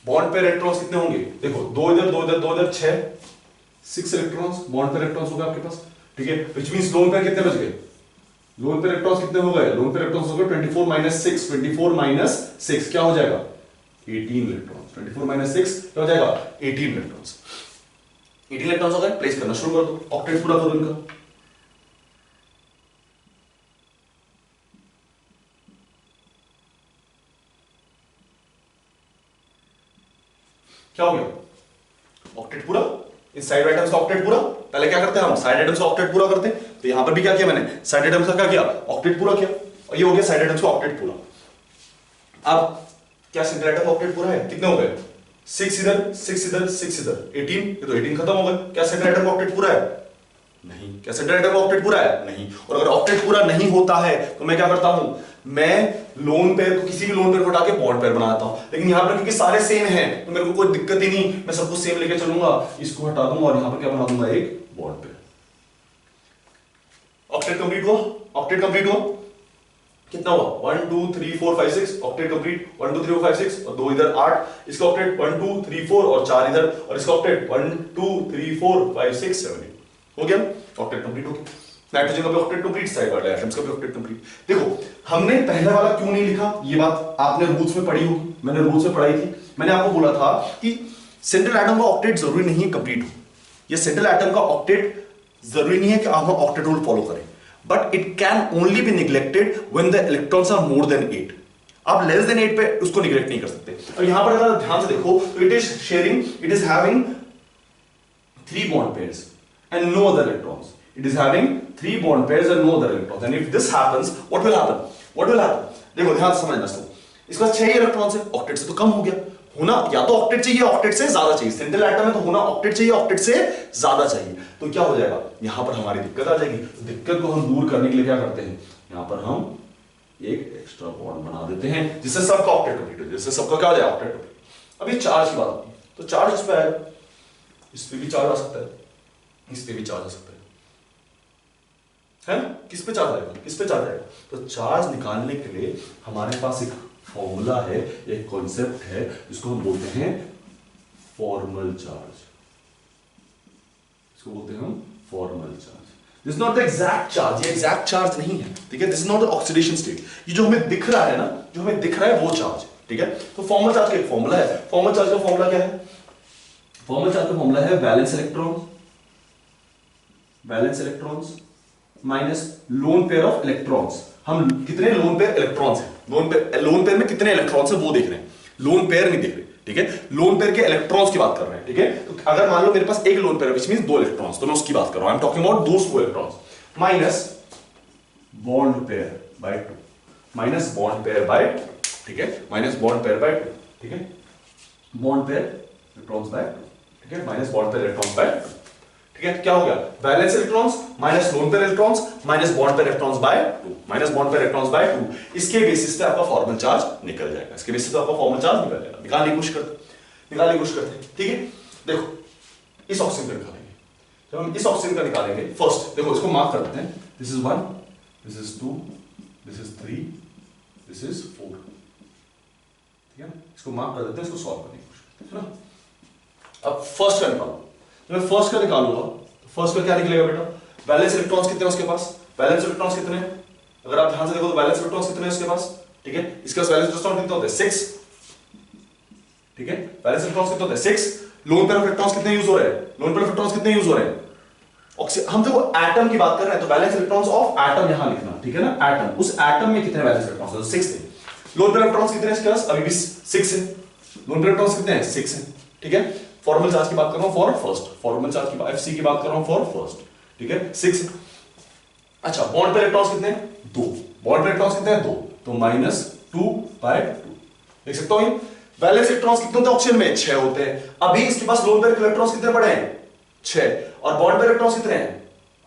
बॉन्ड पेयर इलेक्ट्रॉन्स कितने होंगे? देखो 2 इधर 2 इधर 2 इधर 6 इलेक्ट्रॉन्स बॉन्ड पेयर इलेक्ट्रॉन्स हो गए आपके पास, ठीक है। व्हिच मींस लोन पेयर कितने बच गए? लोन पेयर इलेक्ट्रॉन्स कितने हो गए? लोन पेयर इलेक्ट्रॉन्स हो गए 24 - 6, 24 - 6 क्या हो जाएगा? 18 इलेक्ट्रॉन्स। 24 - 6 क्या हो जाएगा? 18 इलेक्ट्रॉन्स। 18 इलेक्ट्रॉन्स हो गए, प्लेस करना शुरू कर दो, ऑक्टेट पूरा करो इनका। क्या हो गया? ऑक्टेट पूरा। इस साइड आइटम्स का ऑक्टेट पूरा। पहले क्या करते हैं हम? साइड आइटम्स का ऑक्टेट पूरा करते हैं। तो यहां पर भी क्या किया मैंने? साइड आइटम्स का क्या किया? ऑक्टेट पूरा किया, और ये हो गया साइड आइटम्स का ऑक्टेट पूरा। अब क्या सेंट्रल आइटम ऑक्टेट पूरा है? कितने हो गए? 6 इधर 6 इधर 6 इधर 18, ये तो 18 खत्म हो गए। क्या सेंट्रल आइटम ऑक्टेट पूरा है? नहीं। क्या सेंट्रल आइटम ऑक्टेट पूरा है? नहीं। और अगर ऑक्टेट पूरा नहीं होता है तो मैं क्या करता हूं? मैं लोन पेयर को, किसी भी लोन पेयर को हटा के बॉन्ड पेयर बनाता हूं। लेकिन यहां पर क्योंकि सारे सेम हैं तो मेरे को कोई दिक्कत ही नहीं, मैं सबको सेम लेके चलूंगा, इसको हटा दूंगा और यहां पर क्या बना दूंगा? एक बॉन्ड पेयर। ऑक्टेट कंप्लीट हुआ, ऑक्टेट कंप्लीट हुआ। कितना हुआ? 1 2 3 4 5 6, ऑक्टेट कंप्लीट। 1 2 3 4 5 6, और 2 इधर 8, इसका ऑक्टेट 1 2 3 4 और 4 इधर, और इसका ऑक्टेट 1 2 3 4 5 6 7 8 हो गया, ऑक्टेट कंप्लीट हो गया। नाइट्रोजन का भी ऑक्टेट कंप्लीट, साइड वाले एटम्स का भी ऑक्टेट कंप्लीट। देखो हमने पहला वाला क्यों नहीं लिखा, ये बात आपने रूल्स में पढ़ी होगी, मैंने रूल्स में पढ़ाई थी। मैंने आपको बोला था कि सेंट्रल एटम का ऑक्टेट जरूरी नहीं है कंप्लीट हो, ये सेंट्रल एटम का ऑक्टेट जरूरी नहीं है कि आप ऑक्टेट रूल फॉलो करें, but it can only be neglected when the electrons are more than 8। आप लेस देन 8 पे उसको निग्लेक्ट नहीं कर सकते। और यहां पर अगर ध्यान से देखो तो it is sharing, it is having 3 bond pairs and no other electrons. It is having 3 bond pairs and no other electrons. And if this happens, what will happen? What will happen? देखो ध्यान से समझना इसको, इसके पास 6 electrons है, octet से तो कम हो गया, होना या तो ऑक्टेट चाहिए ऑक्टेट से ज्यादा चाहिए, सेंट्रल एटम में तो होना ऑक्टेट चाहिए ऑक्टेट से ज्यादा चाहिए। तो क्या हो जाएगा, यहां पर हमारी दिक्कत आ जाएगी। तो दिक्कत को हम दूर करने के लिए क्या करते हैं, यहां पर हम एक एक्स्ट्रा बॉन्ड बना देते हैं जिससे सबका ऑक्टेट कंप्लीट हो जाए, जिससे सबका क्या हो जाए, ऑक्टेट कंप्लीट। अभी चार्ज की बात आती है, तो चार्ज इस पे आएगा, इस पे भी चार्ज आ सकता है, इस पे भी चार्ज आ सकता है ना? किस पे चार्ज आएगा, किस पे चार्ज आएगा? तो चार्ज निकालने के लिए हमारे पास एक फॉर्मूला है, एक कॉन्सेप्ट है जिसको हम बोलते हैं फॉर्मल चार्ज, इसको बोलते हैं हम formal charge. This not the exact charge, ये एग्जैक्ट चार्ज नहीं है, ठीक है? This is not the oxidation state, ये जो हमें दिख रहा है ना, जो हमें दिख रहा है वो चार्ज, ठीक है? तो फॉर्मल चार्ज का एक फॉर्मूला है, फॉर्मल चार्ज का फॉर्मूला क्या है? फॉर्मल चार्ज का फॉर्मूला है valence electrons minus lone pair of electrons. हम कितने लोन पेयर इलेक्ट्रॉन्स हैं, लोन पेयर में कितने इलेक्ट्रॉन्स हैं वो देख रहे हैं, लोन पेयर नहीं देख रहे, ठीक है? लोन पेयर के इलेक्ट्रॉन्स की बात कर रहे हैं, ठीक है? तो अगर मान लो मेरे पास एक लोन पेयर है, व्हिच मींस 2 इलेक्ट्रॉन्स, तो मैं उसकी बात कर रहा हूं, I am talking about those 2 electrons, minus bond pair bye 2, minus bond pair bye 2, ठीक है? माइनस बॉन्ड पेयर बाय 2, ठीक है? बॉन्ड पेयर इलेक्ट्रॉन्स बाय 2, ठीक है? Minus bond pair electrons bye 2, ठीक है? क्या हो गया, valence electrons minus loan pair electrons minus bond pair electrons bye 2, minus bond pair electrons bye 2। इसके बेसिस पे आपका फॉर्मल चार्ज निकल जाएगा, इसके बेसिस पे आपका फॉर्मल चार्ज निकल जाएगा। निकालने की कोशिश करते हैं, ठीक है? देखो इस ऑक्सीजन का निकालेंगे, जब हम इस ऑक्सीजन का निकालेंगे, फर्स्ट देखो इसको मार्क कर देते हैं, this is 1, this is 2, this is 3, this is 4, ठीक है? इसको मार्क कर देते हैं, इसको सॉल्व करने की कोशिश करते हैं, है ना? अब फर्स्ट का निकालो, तो मैं फर्स्ट का निकालूंगा, फर्स्ट का क्या निकलेगा बेटा, वैलेंस इलेक्ट्रॉन्स कितने हैं उसके पास, वैलेंस इलेक्ट्रॉन्स कितने हैं, अगर आप ध्यान से देखो तो वैलेंस इलेक्ट्रॉन्स कितने हैं उसके पास, ठीक है? इसके पास वैलेंस इलेक्ट्रॉन कितने होते हैं, 6, ठीक है? वैलेंस इलेक्ट्रॉन्स कितने होते हैं, 6। लोन पेयर ऑफ इलेक्ट्रॉन्स कितने यूज हो रहे हैं, लोन पेयर ऑफ इलेक्ट्रॉन्स कितने यूज हो रहे हैं, हम देखो एटम की बात कर रहे हैं, तो वैलेंस इलेक्ट्रॉन्स ऑफ एटम यहां लिखना, ठीक है ना? एटम, उस एटम में कितने वैलेंस इलेक्ट्रॉन्स हैं, 6 थे। लोन पेयर इलेक्ट्रॉन्स कितने हैं इसके पास, अभी भी 6 है, लोन पेयर इलेक्ट्रॉन्स कितने हैं, 6 है, ठीक है? फॉर्मल चार्ज की बात कर रहा हूं फॉर फर्स्ट, फॉर्मल चार्ज की एफसी की बात कर रहा हूं फॉर फर्स्ट, ठीक है? 6। अच्छा बॉन्ड पे इलेक्ट्रॉन्स कितने हैं, 2, बॉन्ड पे इलेक्ट्रॉन्स कितने हैं, 2, तो -2/2 देख सकते हो। ये वैलेंस इलेक्ट्रॉन्स कितने होते हैं ऑक्सीजन में, 6 होते हैं। अभी इसके पास लोन पेयर इलेक्ट्रॉन्स कितने पड़े हैं, 6, और बॉन्ड पे इलेक्ट्रॉन्स कितने हैं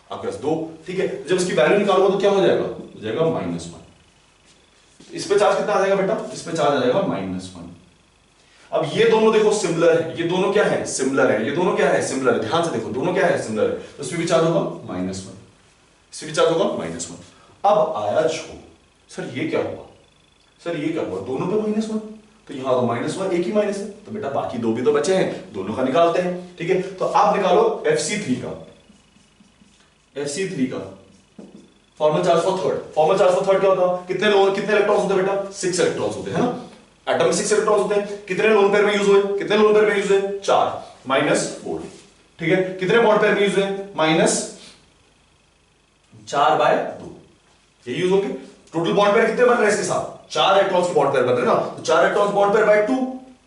आपके पास, 2, ठीक है? जब इसकी वैल्यू निकालूंगा तो क्या हो जाएगा, हो जाएगा -1। इस पे चार्ज कितना आ जाएगा बेटा, इस पे चार्ज आ जाएगा -1। अब ये दोनों देखो सिमिलर है, ये दोनों क्या है, सिमिलर है, ये दोनों क्या है, सिमिलर है। ध्यान से देखो दोनों क्या है, सिमिलर है, तो इसमें भी चार्ज होगा -1, इसमें भी चार्ज होगा -1। अब आया जो सर ये क्या हुआ, सर ये क्या हुआ, दोनों पे -1, तो यहां तो -1 एक ही माइनस है, तो बेटा बाकी 2 भी तो बचे हैं, दोनों का निकालते हैं, ठीक है? तो आप निकालो FC3 का, FC3 का formal charge for third. Formal charge for third क्या होता है, कितने इलेक्ट्रॉन्स होते हैं बेटा, 6 इलेक्ट्रॉन्स होते हैं, है ना? एटम में 6 इलेक्ट्रॉन्स होते हैं, कितने लोन पेयर में यूज हुए, कितने लोन पेयर में यूज हुए, 4, -4, ठीक है? कितने बॉन्ड पेयर में यूज हुए, -4/2, ये यूज होंगे। टोटल बॉन्ड पेयर कितने बन रहे हैं इसके साथ, 4 इलेक्ट्रॉन्स के बॉन्ड पेयर बन रहे हैं ना, तो 4 इलेक्ट्रॉन्स बॉन्ड पेयर बाय 2,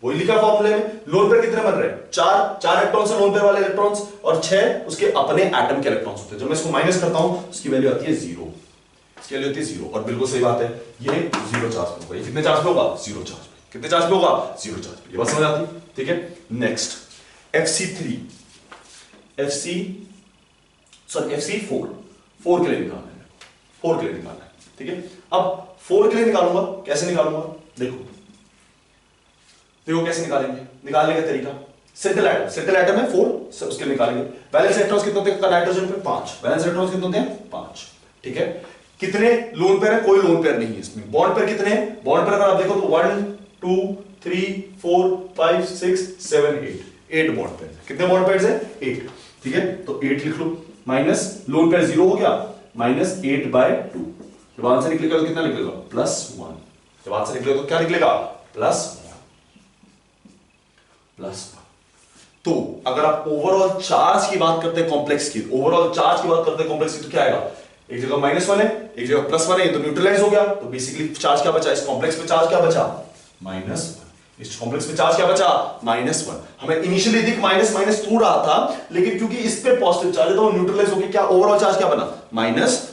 वही लिखा फॉर्मूले में। लोन पेयर कितने बन रहे हैं, 4 इलेक्ट्रॉन्स है लोन पेयर वाले इलेक्ट्रॉन्स, और 6 उसके अपने एटम के इलेक्ट्रॉन्स होते हैं। जब मैं इसको माइनस करता हूं उसकी वैल्यू आती है 0, इसकी वैल्यू आती है 0, और बिल्कुल सही बात है, ये 0 चार्ज पे होगा। ये कितने चार्ज पे होगा, 0 चार्ज पे। कितने चार्ज पे होगा, 0 चार्ज पे। ये बात समझ आती है, ठीक है? नेक्स्ट FC4 4 के लिए निकालना है, 4 के लिए निकालना है, ठीक है? अब 4 के लिए निकालूंगा, कैसे निकालूंगा, देखो कैसे निकालने का तरीका। सेंट्रल एटम है 4, उसके लिए निकालेंगे। वैलेंस इलेक्ट्रॉन्स कितने होते हैं नाइट्रोजन पे, 5, वैलेंस इलेक्ट्रॉन्स कितने होते हैं, 5, ठीक है? कितने लोन पेयर है, कोई लोन पेयर नहीं है इसमें। बॉन्ड पेयर कितने हैं, बॉन्ड पेयर अगर आप देखो तो 1 2 3 4 5 6 7 8 बॉन्ड पेयर। कितने बॉन्ड पेयर है, 8, ठीक है? तो 8 लिख लो, माइनस लोन पेयर 0 हो गया, -8/2। जब आंसर निकलेगा तो कितना निकलेगा? +1। जब आंसर निकलेगा तो क्या निकलेगा? +1। तो अगर आप ओवरऑल चार्ज की बात करते हैं कॉम्प्लेक्स की, ओवरऑल चार्ज की बात करते हैं कॉम्प्लेक्स की, तो क्या आएगा? एक जगह -1 है, एक जगह +1 है, तो न्यूट्रलाइज हो गया। तो बेसिकली चार्ज क्या बचा? इस कॉम्प्लेक्स में चार्ज क्या बचा? -1। इस कॉम्प्लेक्स में चार्ज क्या बचा? -1। हमें इनिशियली दिख माइनस माइनस टू रहा था, लेकिन क्योंकि इस पे पॉजिटिव चार्ज है तो न्यूट्रलाइज हो गया। क्या ओवरऑल चार्ज क्या बना? -1।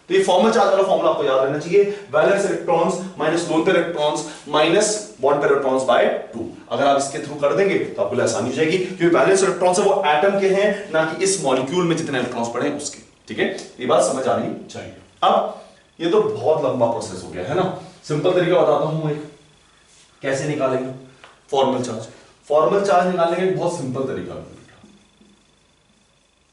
तो ये फॉर्मल चार्ज वाला फॉर्मूला आपको याद रहना चाहिए। Valence electrons minus loan pair electrons minus bond pair electrons bye 2। अगर आप इसके थ्रू कर देंगे तो आपको आसानी हो जाएगी, क्योंकि वैलेंस इलेक्ट्रॉन्स है वो एटम के हैं, ना कि इस मॉलिक्यूल में जितने इलेक्ट्रॉन्स पड़े हैं उसके। ठीक है, ये बात समझ आनी चाहिए। अब ये तो बहुत लंबा प्रोसेस हो गया है ना। सिंपल तरीका बताता हूं एक, कैसे निकालेंगे फॉर्मल चार्ज। फॉर्मल चार्ज निकालने का एक बहुत सिंपल तरीका है।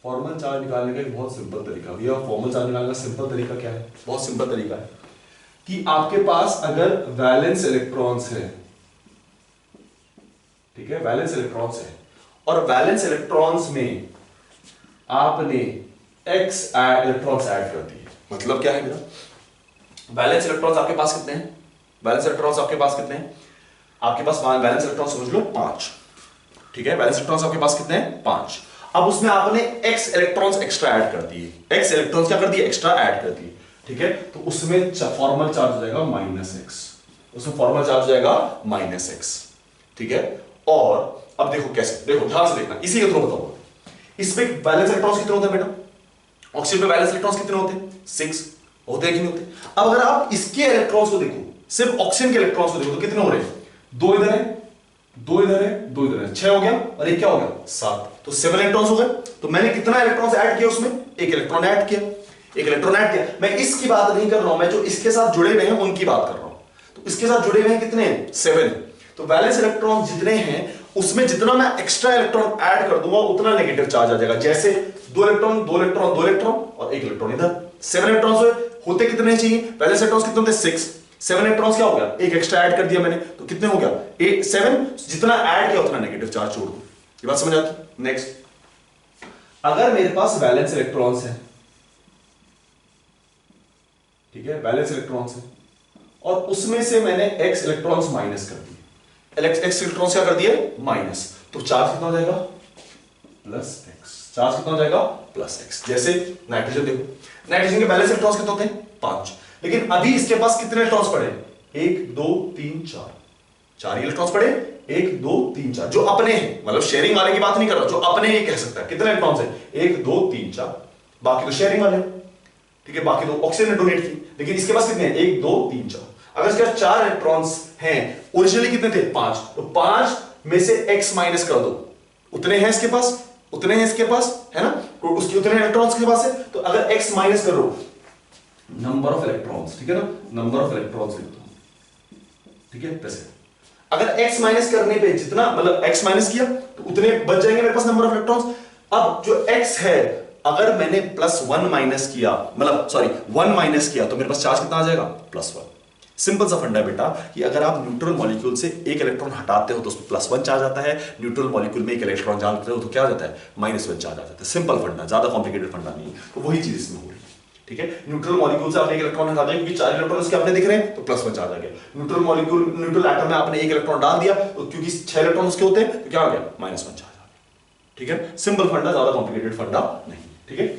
फॉर्मल चार्ज निकालने का एक बहुत सिंपल तरीका भैया। फॉर्मल चार्ज निकालने का सिंपल तरीका क्या है? बहुत सिंपल तरीका है कि आपके पास अगर वैलेंस इलेक्ट्रॉन्स है, ठीक है, वैलेंस इलेक्ट्रॉन्स है, और वैलेंस इलेक्ट्रॉन्स में आपने एक्स इलेक्ट्रॉन्स ऐड कर दिए। मतलब क्या है मेरा? वैलेंस इलेक्ट्रॉन्स आपके पास कितने हैं? वैलेंस इलेक्ट्रॉन्स आपके पास कितने हैं? आपके पास वैलेंस इलेक्ट्रॉन्स समझ लो 5। ठीक है, वैलेंस इलेक्ट्रॉन्स आपके पास कितने हैं? 5। अब उसमें आपने x इलेक्ट्रॉन्स एक्स्ट्रा ऐड कर दिए। x इलेक्ट्रॉन्स क्या कर दिए? एक्स्ट्रा ऐड कर दिए। ठीक है, तो उसमें फॉर्मल चार्ज हो जाएगा -x। उसमें फॉर्मल चार्ज हो जाएगा -x। ठीक है, और अब देखो कैसे, देखो ध्यान से देखना, इसी के थ्रू बताऊंगा। इसमें वैलेंस इलेक्ट्रॉन्स कितने होते हैं बेटा? ऑक्सीजन में वैलेंस इलेक्ट्रॉन्स कितने होते हैं? 6 होते हैं कि नहीं होते? अब अगर आप इसके इलेक्ट्रॉन्स को देखो, सिर्फ ऑक्सीजन के इलेक्ट्रॉन्स को देखो, तो कितने हो रहे हैं? 2 इधर है, 2 इधर है, 2 इधर है, 6 हो गया, और एक क्या हो गया? 7। तो 7 इलेक्ट्रॉन्स हो गए। तो मैंने कितना इलेक्ट्रॉन्स ऐड किया उसमें? एक इलेक्ट्रॉन ऐड किया, एक इलेक्ट्रॉन ऐड किया। मैं इसकी बात नहीं कर रहा हूं, मैं जो इसके साथ जुड़े हुए हैं उनकी बात कर रहा हूं। तो इसके साथ जुड़े हुए हैं कितने? 7। तो वैलेंस इलेक्ट्रॉन जितने हैं उसमें जितना मैं एक्स्ट्रा इलेक्ट्रॉन ऐड कर दूंगा उतना नेगेटिव चार्ज आ जाएगा। जैसे 2 इलेक्ट्रॉन 2 इलेक्ट्रॉन 2 इलेक्ट्रॉन और एक इलेक्ट्रॉन इधर। 7 इलेक्ट्रॉन्स होते कितने चाहिए? वैलेंस इलेक्ट्रॉन्स कितने होते? 6। 7 इलेक्ट्रॉन्स क्या हो गया? एक एक्स्ट्रा ऐड कर दिया मैंने, तो कितने हो गया? 7। जितना ऐड किया उतना नेगेटिव चार्ज छोड़ दो। ये बात समझ आती? नेक्स्ट, अगर मेरे पास वैलेंस इलेक्ट्रॉन्स है, ठीक है, वैलेंस इलेक्ट्रॉन्स है, और उसमें से मैंने x इलेक्ट्रॉन्स माइनस कर दिए। x इलेक्ट्रॉन्स क्या कर दिए? माइनस। तो चार्ज कितना हो जाएगा? +x। चार्ज कितना हो जाएगा? +x। जैसे नाइट्रोजन देखो, नाइट्रोजन के वैलेंस इलेक्ट्रॉन्स कितने होते हैं? 5। लेकिन अभी इसके पास कितने इलेक्ट्रॉन्स पड़े? 1 2 3 4। 4 इलेक्ट्रॉन्स पड़े, 1 2 3 4, जो अपने हैं, मतलब शेयरिंग वाले की बात नहीं कर रहा, जो अपने ही कह सकता है। कितने इलेक्ट्रॉन्स हैं? 1 2 3 4। बाकी तो शेयरिंग वाले, ठीक है, बाकी तो ऑक्सीजन ने डोनेट की। लेकिन इसके पास कितने हैं? 1 2 3 4। अगर इसके पास 4 इलेक्ट्रॉन्स हैं, ओरिजिनली कितने थे? 5, तो 5 में से x माइनस कर दो, उतने हैं इसके पास, उतने हैं इसके पास, है ना, तो उसके उतने इलेक्ट्रॉन्स के पास है। तो अगर x माइनस करो नंबर ऑफ इलेक्ट्रॉन्स, ठीक है ना, नंबर ऑफ इलेक्ट्रॉन्स लिख दो, ठीक है, वैसे अगर x माइनस करने पे जितना, मतलब x माइनस किया तो उतने बच जाएंगे मेरे पास नंबर ऑफ इलेक्ट्रॉन्स। अब जो x है, अगर मैंने +1 माइनस किया, मतलब सॉरी 1 माइनस किया, तो मेरे पास चार्ज कितना आ जाएगा? +1। सिंपल सा फंडा बेटा कि अगर आप न्यूट्रल मॉलिक्यूल से एक इलेक्ट्रॉन हटाते हो तो उसमें +1 चार्ज आता है, न्यूट्रल मॉलिक्यूल में एक इलेक्ट्रॉन डालते हो तो क्या आ जाता है? -1 चार्ज आ जाता है। सिंपल फंडा, ज्यादा कॉम्प्लिकेटेड फंडा नहीं है। तो वही चीज इसमें हो रही है, ठीक है। न्यूट्रल मॉलिक्यूल से आपने एक इलेक्ट्रॉन हटा दिया, क्योंकि 4 इलेक्ट्रॉन उसके आपने दिख रहे हैं, तो +1 चार्ज आ गया। न्यूट्रल मॉलिक्यूल, न्यूट्रल एटम में आपने एक इलेक्ट्रॉन डाल दिया, तो क्योंकि 6 इलेक्ट्रॉन उसके होते हैं, तो क्या आ गया? -1 चार्ज आ गया, ठीक है। सिंपल फंडा, ज्यादा कॉम्प्लिकेटेड फंडा नहीं, ठीक है।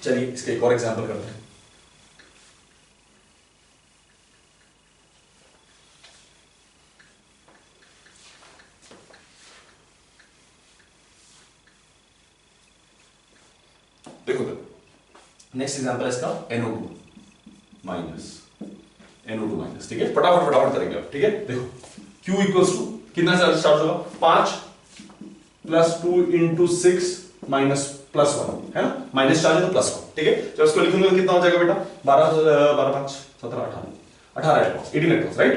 चलिए इसका एक और एग्जांपल करते हैं। देखो नेक्स्ट एग्जांपल है इसका NO2 माइनस, ठीक है। फटाफट करेंगे आप, ठीक है। देखो Q इक्वल्स टू कितना चार्ज होगा? 5 + 2 × 6 माइनस +1, है ना, माइनस चार्ज है तो +1, ठीक है। जब इसको लिखूंगा तो कितना हो जाएगा बेटा? 12 5 17 18 इलेक्ट्रॉन्स, 18 इलेक्ट्रॉन्स, राइट,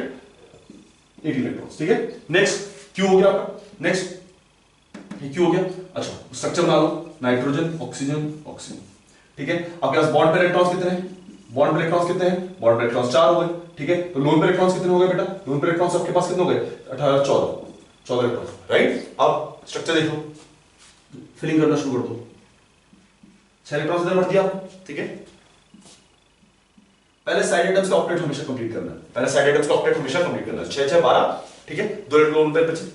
18 इलेक्ट्रॉन्स, ठीक है। नेक्स्ट Q हो गया आपका, नेक्स्ट ये Q हो गया। अच्छा, स्ट्रक्चर बना लो, नाइट्रोजन ऑक्सीजन ऑक्सीजन, ठीक है। आपके पास बॉन्ड पे इलेक्ट्रॉन्स कितने हैं? बॉन्ड पे इलेक्ट्रॉन्स कितने हैं? बॉन्ड पे इलेक्ट्रॉन्स 4 हो गए, ठीक है। तो लोन पे इलेक्ट्रॉन्स कितने हो गए बेटा? लोन पे इलेक्ट्रॉन्स आपके पास कितने हो गए? 18 14 इलेक्ट्रॉन्स, राइट। अब स्ट्रक्चर देखो, फिलिंग करना शुरू कर दो। 6 इलेक्ट्रॉन्स इधर भर दिया, ठीक है। पहले साइड आइटम्स का ऑक्टेट हमेशा कंप्लीट करना है, पहले साइड आइटम्स का ऑक्टेट हमेशा कंप्लीट करना है। 6 6 12, ठीक है, 2 लोन पेयर बचे।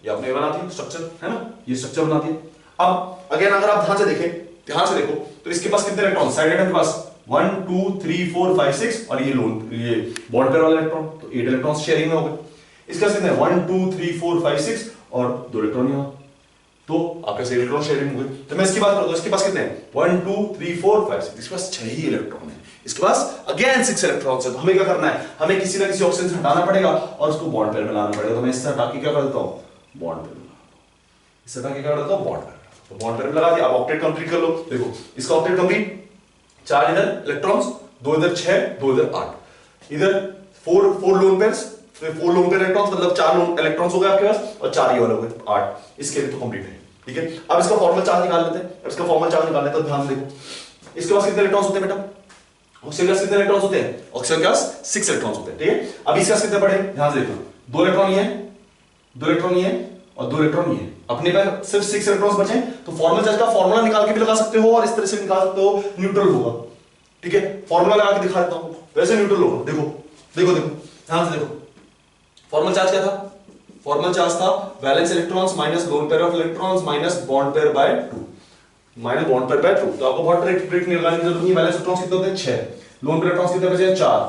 ये आपने बनाती है स्ट्रक्चर, है ना, ये स्ट्रक्चर बनाती है। अब अगेन अगर आप ध्यान से देखें, ध्यान से देखो, तो इसके पास कितने इलेक्ट्रॉन साइड आइटम के पास 1 2 3 4 5 6, और ये लोन ये बॉन्ड पेयर वाला इलेक्ट्रॉन, तो 8 इलेक्ट्रॉन्स शेयरिंग में हो गए। इसके पास कितने 1 2 3 4 5 6 और 2 इलेक्ट्रॉन यहां, तो आपके 6 इलेक्ट्रॉन शेयरिंग हो गए। तो मैं इसकी बात करूं तो इसके पास कितने हैं 1 2 3 4 5 6, इसके पास 6 ही इलेक्ट्रॉन है। इसके पास अगेन 6 इलेक्ट्रॉन्स है, तो हमें क्या करना है, हमें किसी ना किसी ऑक्सीजन से हटाना पड़ेगा और उसको बॉन्ड पेयर में लाना पड़ेगा। तो मैं इससे हटा के क्या कर देता हूं बॉन्ड पेयर में, इससे हटा के क्या कर देता हूं बॉन्ड पेयर, तो बॉन्ड पेयर में लगा दिया। अब ऑक्टेट कंप्लीट कर लो, देखो इसका ऑक्टेट कंप्लीट, 4 इधर इलेक्ट्रॉन्स, 2 इधर 6, 2 इधर 8, इधर 4 लोन पेयर्स, तो 4 लोन पेयर इलेक्ट्रॉन्स मतलब 4 लोन इलेक्ट्रॉन्स हो गए आपके पास, और 4 ये वाले हो गए 8। इसके लिए तो कंप्लीट है, ठीक है। अब इसका फॉर्मल चार्ज निकाल लेते हैं, अब इसका फॉर्मल चार्ज निकाल लेते हैं। तो ध्यान देखो इसके पास कितने इलेक्ट्रॉन्स होते हैं बेटा, ऑक्सीजन के पास कितने इलेक्ट्रॉन्स होते हैं, ऑक्सीजन के पास 6 इलेक्ट्रॉन्स होते हैं, ठीक है। अब इसके पास कितने पड़े, ध्यान से देखो, 2 इलेक्ट्रॉन ये है, 2 इलेक्ट्रॉन ये है और 2 इलेक्ट्रॉन ये है। अपने पास सिर्फ 6 इलेक्ट्रॉन्स बचे, तो फॉर्मल चार्ज का फॉर्मूला निकाल के भी लगा सकते हो और इस तरह से निकाल सकते हो, न्यूट्रल होगा, ठीक है। फॉर्मूला लगा के दिखा देता हूं, वैसे न्यूट्रल होगा। देखो देखो देखो ध्यान से देखो, फॉर्मल चार्ज क्या था, फॉर्मल चार्ज था valence electrons minus lone pair of electrons minus bond pair bye 2, minus bond pair bye 2। तो आपको बहुत ट्रिक निकालने की जरूरत नहीं है। वैलेंस इलेक्ट्रॉन्स कितने होते हैं 6, लोन पेयर इलेक्ट्रॉन्स कितने बचे हैं 4,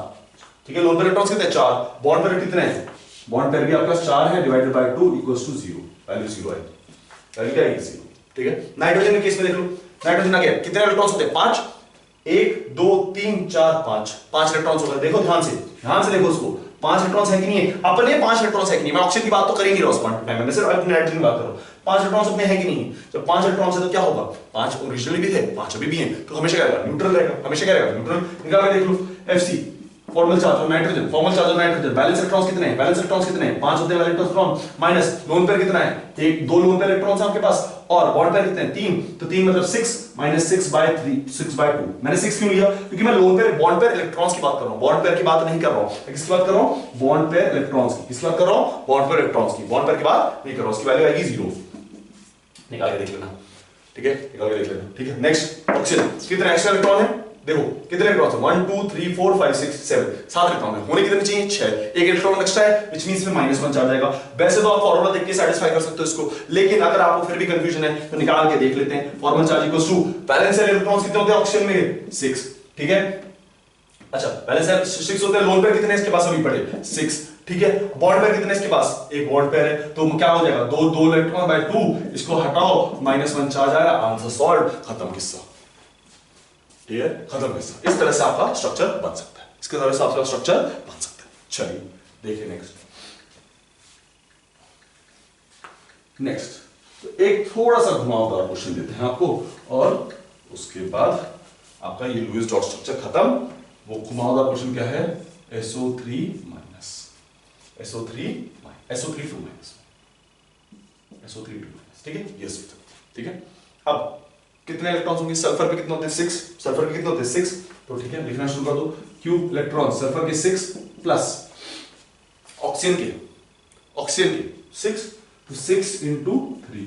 ठीक है। लोन पेयर इलेक्ट्रॉन्स कितने हैं 4, बॉन्ड पेयर कितने हैं, बॉन्ड पेयर भी आपके पास 4 है, divided by 2 equals to 0, value 0 है, वैल्यू क्या है 0, ठीक है। नाइट्रोजन के केस में देख लो, नाइट्रोजन आ गया, कितने इलेक्ट्रॉन्स होते हैं 5, 1 2 3 4 5 इलेक्ट्रॉन्स होते हैं। देखो ध्यान से देखो उसको, 5 इलेक्ट्रॉन्स है कि नहीं है, अपने 5 इलेक्ट्रॉन्स है कि नहीं, मैं ऑक्सीजन की बात तो कर ही नहीं रहा उस पॉइंट टाइम में, मैं सिर्फ अपने नाइट्रोजन की बात कर रहा हूं। 5 इलेक्ट्रॉन्स अपने है कि नहीं, जब 5 इलेक्ट्रॉन्स है तो क्या होगा, 5 ओरिजिनली भी थे, 5 अभी भी हैं, तो हमेशा क्या रहेगा न्यूट्रल रहेगा, हमेशा क्या रहेगा न्यूट्रल। निकाल के देख लो Fc formal charge of nitrogen, formal charge of nitrogen, balance electrons कितने हैं, बैलेंस इलेक्ट्रॉन्स कितने हैं 5 होते हैं balance electron, minus lone pair कितना है 1 2 लोन पेयर इलेक्ट्रॉन्स आपके पास, और बॉन्ड पेयर कितने हैं 3, तो 3 मतलब 6 माइनस 6 बाय 3 6 बाय 2। मैंने 6 क्यों लिया, क्योंकि मैं lone pair bond pair electrons की बात कर रहा हूं, बॉन्ड पेयर की बात नहीं कर रहा हूं, किसकी बात कर रहा हूं बॉन्ड पेयर इलेक्ट्रॉन्स की, किसकी बात कर रहा हूं बॉन्ड पेयर इलेक्ट्रॉन्स की, बॉन्ड पेयर की बात नहीं कर रहा हूं। उसकी वैल्यू आएगी 0, निकाल के देख लेना, ठीक है, निकाल के देख लेना, ठीक है। नेक्स्ट ऑक्सीजन, कितने एक्स्ट्रा इलेक्ट्रॉन है, देखो कितने इलेक्ट्रॉन है 1 2 3 4 5 6 7 7 इलेक्ट्रॉन है, होने कितने चाहिए 6, एक इलेक्ट्रॉन एक्स्ट्रा है व्हिच मींस में -1 चार्ज आएगा। वैसे तो आप फॉर्मूला देख के सेटिस्फाई कर सकते हो इसको, लेकिन अगर आपको फिर भी कंफ्यूजन है तो निकाल के देख लेते हैं। Formal charge equals to valence electrons कितने होते हैं ऑक्सीजन में 6, ठीक है। अच्छा बैलेंस 6 होते हैं, लोन पेयर कितने इसके पास अभी पड़े 6, ठीक है। बॉन्ड पेयर कितने इसके पास, एक बॉन्ड पेयर है, तो क्या हो जाएगा 2 इलेक्ट्रॉन बाय 2, इसको हटाओ -1 चार्ज आएगा, आंसर सॉल्व, खत्म किस्सा, ठीक है, खत्म किस्सा। इस तरह से आपका स्ट्रक्चर बन सकता है, इसके तरह से आपका स्ट्रक्चर बन सकता है। चलिए देखिए नेक्स्ट तो एक थोड़ा सा घुमावदार क्वेश्चन देते हैं आपको, और उसके बाद आपका ये लुईस डॉट स्ट्रक्चर खत्म। वो घुमावदार क्वेश्चन क्या है, SO3 minus SO3 SO3 2 minus SO3 2 minus, ठीक है, ये ठीक है। अब कितने इलेक्ट्रॉन्स होंगे, सल्फर पे कितने होते हैं 6, सल्फर के कितने होते हैं 6, तो ठीक है लिखना शुरू कर दो, क्यूब इलेक्ट्रॉन सल्फर के 6 प्लस ऑक्सीजन के 6, तो 6 into 3,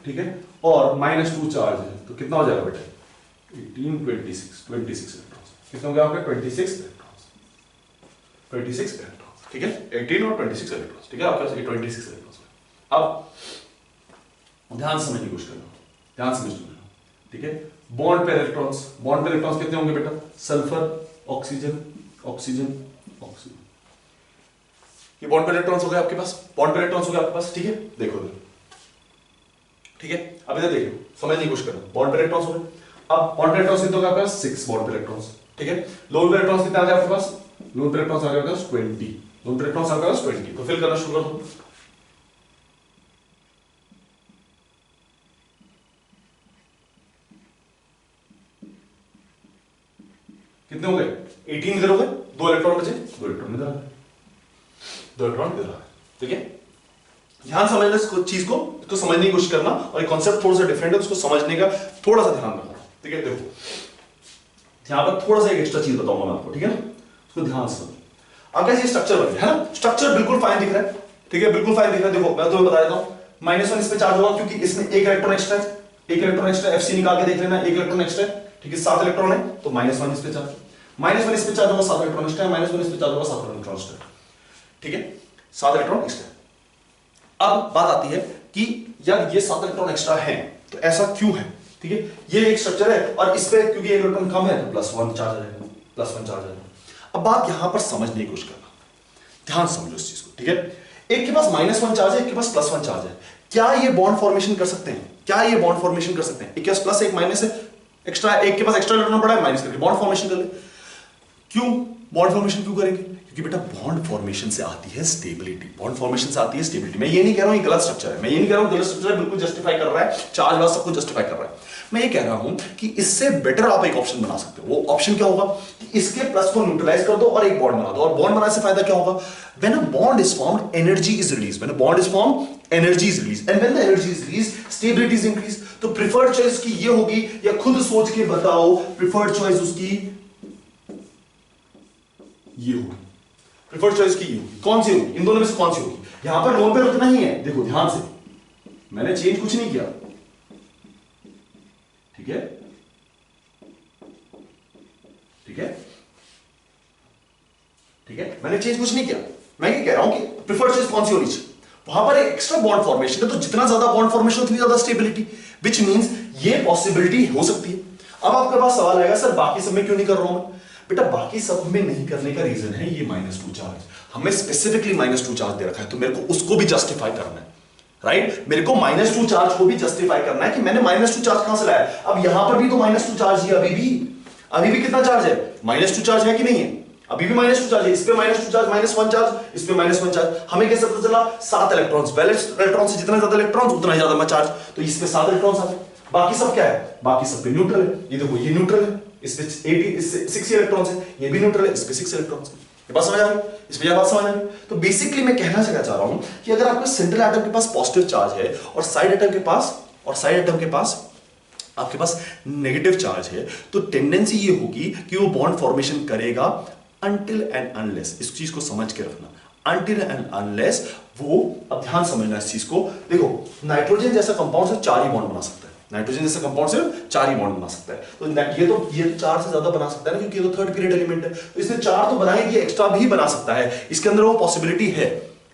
ठीक है, और -2 चार्ज है, तो कितना हो जाएगा बेटा 18 26 इलेक्ट्रॉन्स, कितना हो गया आपका 26 इलेक्ट्रॉन्स, ठीक है, 18 और 26 इलेक्ट्रॉन्स, ठीक है, आपके पास 26 इलेक्ट्रॉन्स। अब ध्यान से समझने की कोशिश करना, ध्यान से समझना, ठीक है। बॉन्ड पेयर इलेक्ट्रॉन्स कितने होंगे बेटा, सल्फर ऑक्सीजन ऑक्सीजन ऑक्सीजन, ये बॉन्ड पेयर इलेक्ट्रॉन्स हो गए आपके पास, बॉन्ड पेयर इलेक्ट्रॉन्स हो गए आपके पास, ठीक है। देखो ठीक है, अब इधर देखो समझने की कोशिश करना, बॉन्ड पेयर इलेक्ट्रॉन्स हो गए। अब बॉन्ड पेयर इलेक्ट्रॉन्स कितने हो गए आपके पास 6 बॉन्ड पेयर इलेक्ट्रॉन्स, ठीक है। लोन पेयर इलेक्ट्रॉन्स कितने आ गए आपके पास, लोन पेयर इलेक्ट्रॉन्स आ गए आपके पास 20, लोन पेयर इलेक्ट्रॉन्स आ गए 20, तो फिल करना शुरू कर दो। कितने हो गए 18 इधर हो गए, 2 इलेक्ट्रॉन बचे, 2 इलेक्ट्रॉन इधर आ गए, 2 इलेक्ट्रॉन इधर आ गए, ठीक है। ध्यान समझना इस चीज को, इसको समझने की कोशिश करना, और ये कॉन्सेप्ट थोड़ा सा डिफरेंट है, उसको समझने का थोड़ा सा ध्यान रखना, ठीक है। देखो यहां पर थोड़ा सा एक एक्स्ट्रा चीज बताऊंगा मैं आपको, ठीक है ना, उसको ध्यान से समझो। आपका ये स्ट्रक्चर बन गया है ना, स्ट्रक्चर बिल्कुल फाइन दिख रहा है, ठीक है, बिल्कुल फाइन दिख रहा है। देखो मैं तुम्हें बता देता हूं, -1 इस पे चार्ज होगा क्योंकि इसमें एक इलेक्ट्रॉन एक्स्ट्रा है, एक इलेक्ट्रॉन एक्स्ट्रा, Fc निकाल के देख लेना, एक इलेक्ट्रॉन एक्स्ट्रा है, ठीक है, 7 इलेक्ट्रॉन है तो -1 इस पे चार्ज, -1 इस पे चार्ज होगा, 7 इलेक्ट्रॉन एक्स्ट्रा, -1 इस पे चार्ज होगा, 7 इलेक्ट्रॉन एक्स्ट्रा। ठीक है, 7 इलेक्ट्रॉन एक्स्ट्रा। अब बात आती है कि यार ये 7 इलेक्ट्रॉन एक्स्ट्रा है तो ऐसा क्यों है? ठीक है, ये एक स्ट्रक्चर है और इस पे क्योंकि एक इलेक्ट्रॉन कम है तो +1 चार्ज आ जाएगा, +1 चार्ज आ जाएगा। अब बात यहां पर समझने की कोशिश करना, ध्यान समझो इस चीज को। ठीक है, एक के पास -1 चार्ज है, एक के पास +1 चार्ज है, क्या ये बॉन्ड फॉर्मेशन कर सकते हैं? क्या ये बॉन्ड फॉर्मेशन कर सकते हैं? एक के पास प्लस एक माइनस है, एक्स्ट्रा एक के पास एक्स्ट्रा इलेक्ट्रॉन पड़ा है, माइनस करके बॉन्ड फॉर्मेशन कर ले। क्यों बॉन्ड फॉर्मेशन क्यों करेंगे? क्योंकि बेटा बॉन्ड फॉर्मेशन से आती है स्टेबिलिटी, बॉन्ड फॉर्मेशन से आती है स्टेबिलिटी। मैं ये नहीं कह रहा हूं ये गलत स्ट्रक्चर है, मैं ये नहीं कह रहा हूं गलत स्ट्रक्चर है, बिल्कुल जस्टिफाई कर रहा है, चार्ज वाला सब कुछ जस्टिफाई कर रहा है। मैं ये कह रहा हूं कि इससे बेटर आप एक ऑप्शन बना सकते हो। वो ऑप्शन क्या होगा कि इसके प्लस को न्यूट्रलाइज कर दो और एक बॉन्ड बना दो, और बॉन्ड बनाने से फायदा क्या होगा? When a bond is formed energy is release, when a bond is formed energy is release, and when the energy is release stability is increase. तो प्रिफर्ड चॉइस की ये होगी, या खुद सोच के बताओ प्रिफर्ड चॉइस उसकी ये होगी, प्रिफर्ड चॉइस की ये होगी। कौन सी होगी? इन दोनों में से कौन सी होगी? यहां पर लोन पे उतना ही है, देखो ध्यान से, मैंने चेंज कुछ नहीं किया। ठीक है, ठीक है, ठीक है, मैंने चेंज कुछ नहीं किया। मैं ये कह रहा हूं कि प्रिफर्ड चॉइस कौन सी होनी चाहिए? वहां पर एक एक्स्ट्रा बॉन्ड फॉर्मेशन है, तो जितना ज्यादा बॉन्ड फॉर्मेशन उतनी ज्यादा स्टेबिलिटी, विच मींस ये पॉसिबिलिटी हो सकती है। अब आपके पास सवाल आएगा सर बाकी सब में क्यों नहीं कर रहा हूं मैं? बेटा बाकी सब में नहीं करने का रीजन है ये -2 चार्ज, हमें स्पेसिफिकली -2 चार्ज दे रखा है, तो मेरे को उसको भी जस्टिफाई करना है, राइट? मेरे को -2 चार्ज को भी जस्टिफाई करना है कि मैंने -2 चार्ज कहां से लाया। अब यहां पर भी तो -2 चार्ज है, अभी भी कितना चार्ज है? -2 चार्ज है कि नहीं है? अभी भी -2 चार्ज है, इस पे -2 चार्ज, -1 चार्ज, इस पे -1 चार्ज। हमें कैसे पता चला? 7 इलेक्ट्रॉन्स, वैलेंस इलेक्ट्रॉन से जितना ज्यादा इलेक्ट्रॉन्स उतना ज्यादा मैं चार्ज, तो इस पे 7 इलेक्ट्रॉन्स आ गए। बाकी सब क्या है? बाकी सब पे न्यूट्रल है, ये देखो ये न्यूट्रल है, इस पे 6 इलेक्ट्रॉन्स है, ये भी न्यूट्रल है, इस पे 6 इलेक्ट्रॉन्स है। ये बात समझ आ गई? इस पे बात समझ आ गई? तो बेसिकली मैं कहना चाह रहा हूं कि अगर आपके सेंट्रल एटम के पास पॉजिटिव चार्ज है और साइड एटम के पास आपके पास नेगेटिव चार्ज है, तो टेंडेंसी ये होगी कि वो बॉन्ड फॉर्मेशन करेगा until and unless, इस चीज को समझ के रखना, until and unless वो, अब ध्यान समझना इस चीज को। देखो नाइट्रोजन जैसा कंपाउंड से 4 ही बॉन्ड बना सकता है, नाइट्रोजन जैसा कंपाउंड से 4 ही बॉन्ड बना सकता है, तो ये तो 4 से ज्यादा बना सकता है ना, क्योंकि ये तो थर्ड पीरियड एलिमेंट है, तो इसने 4 तो बनाए, ये एक्स्ट्रा भी बना सकता है, इसके अंदर वो पॉसिबिलिटी है।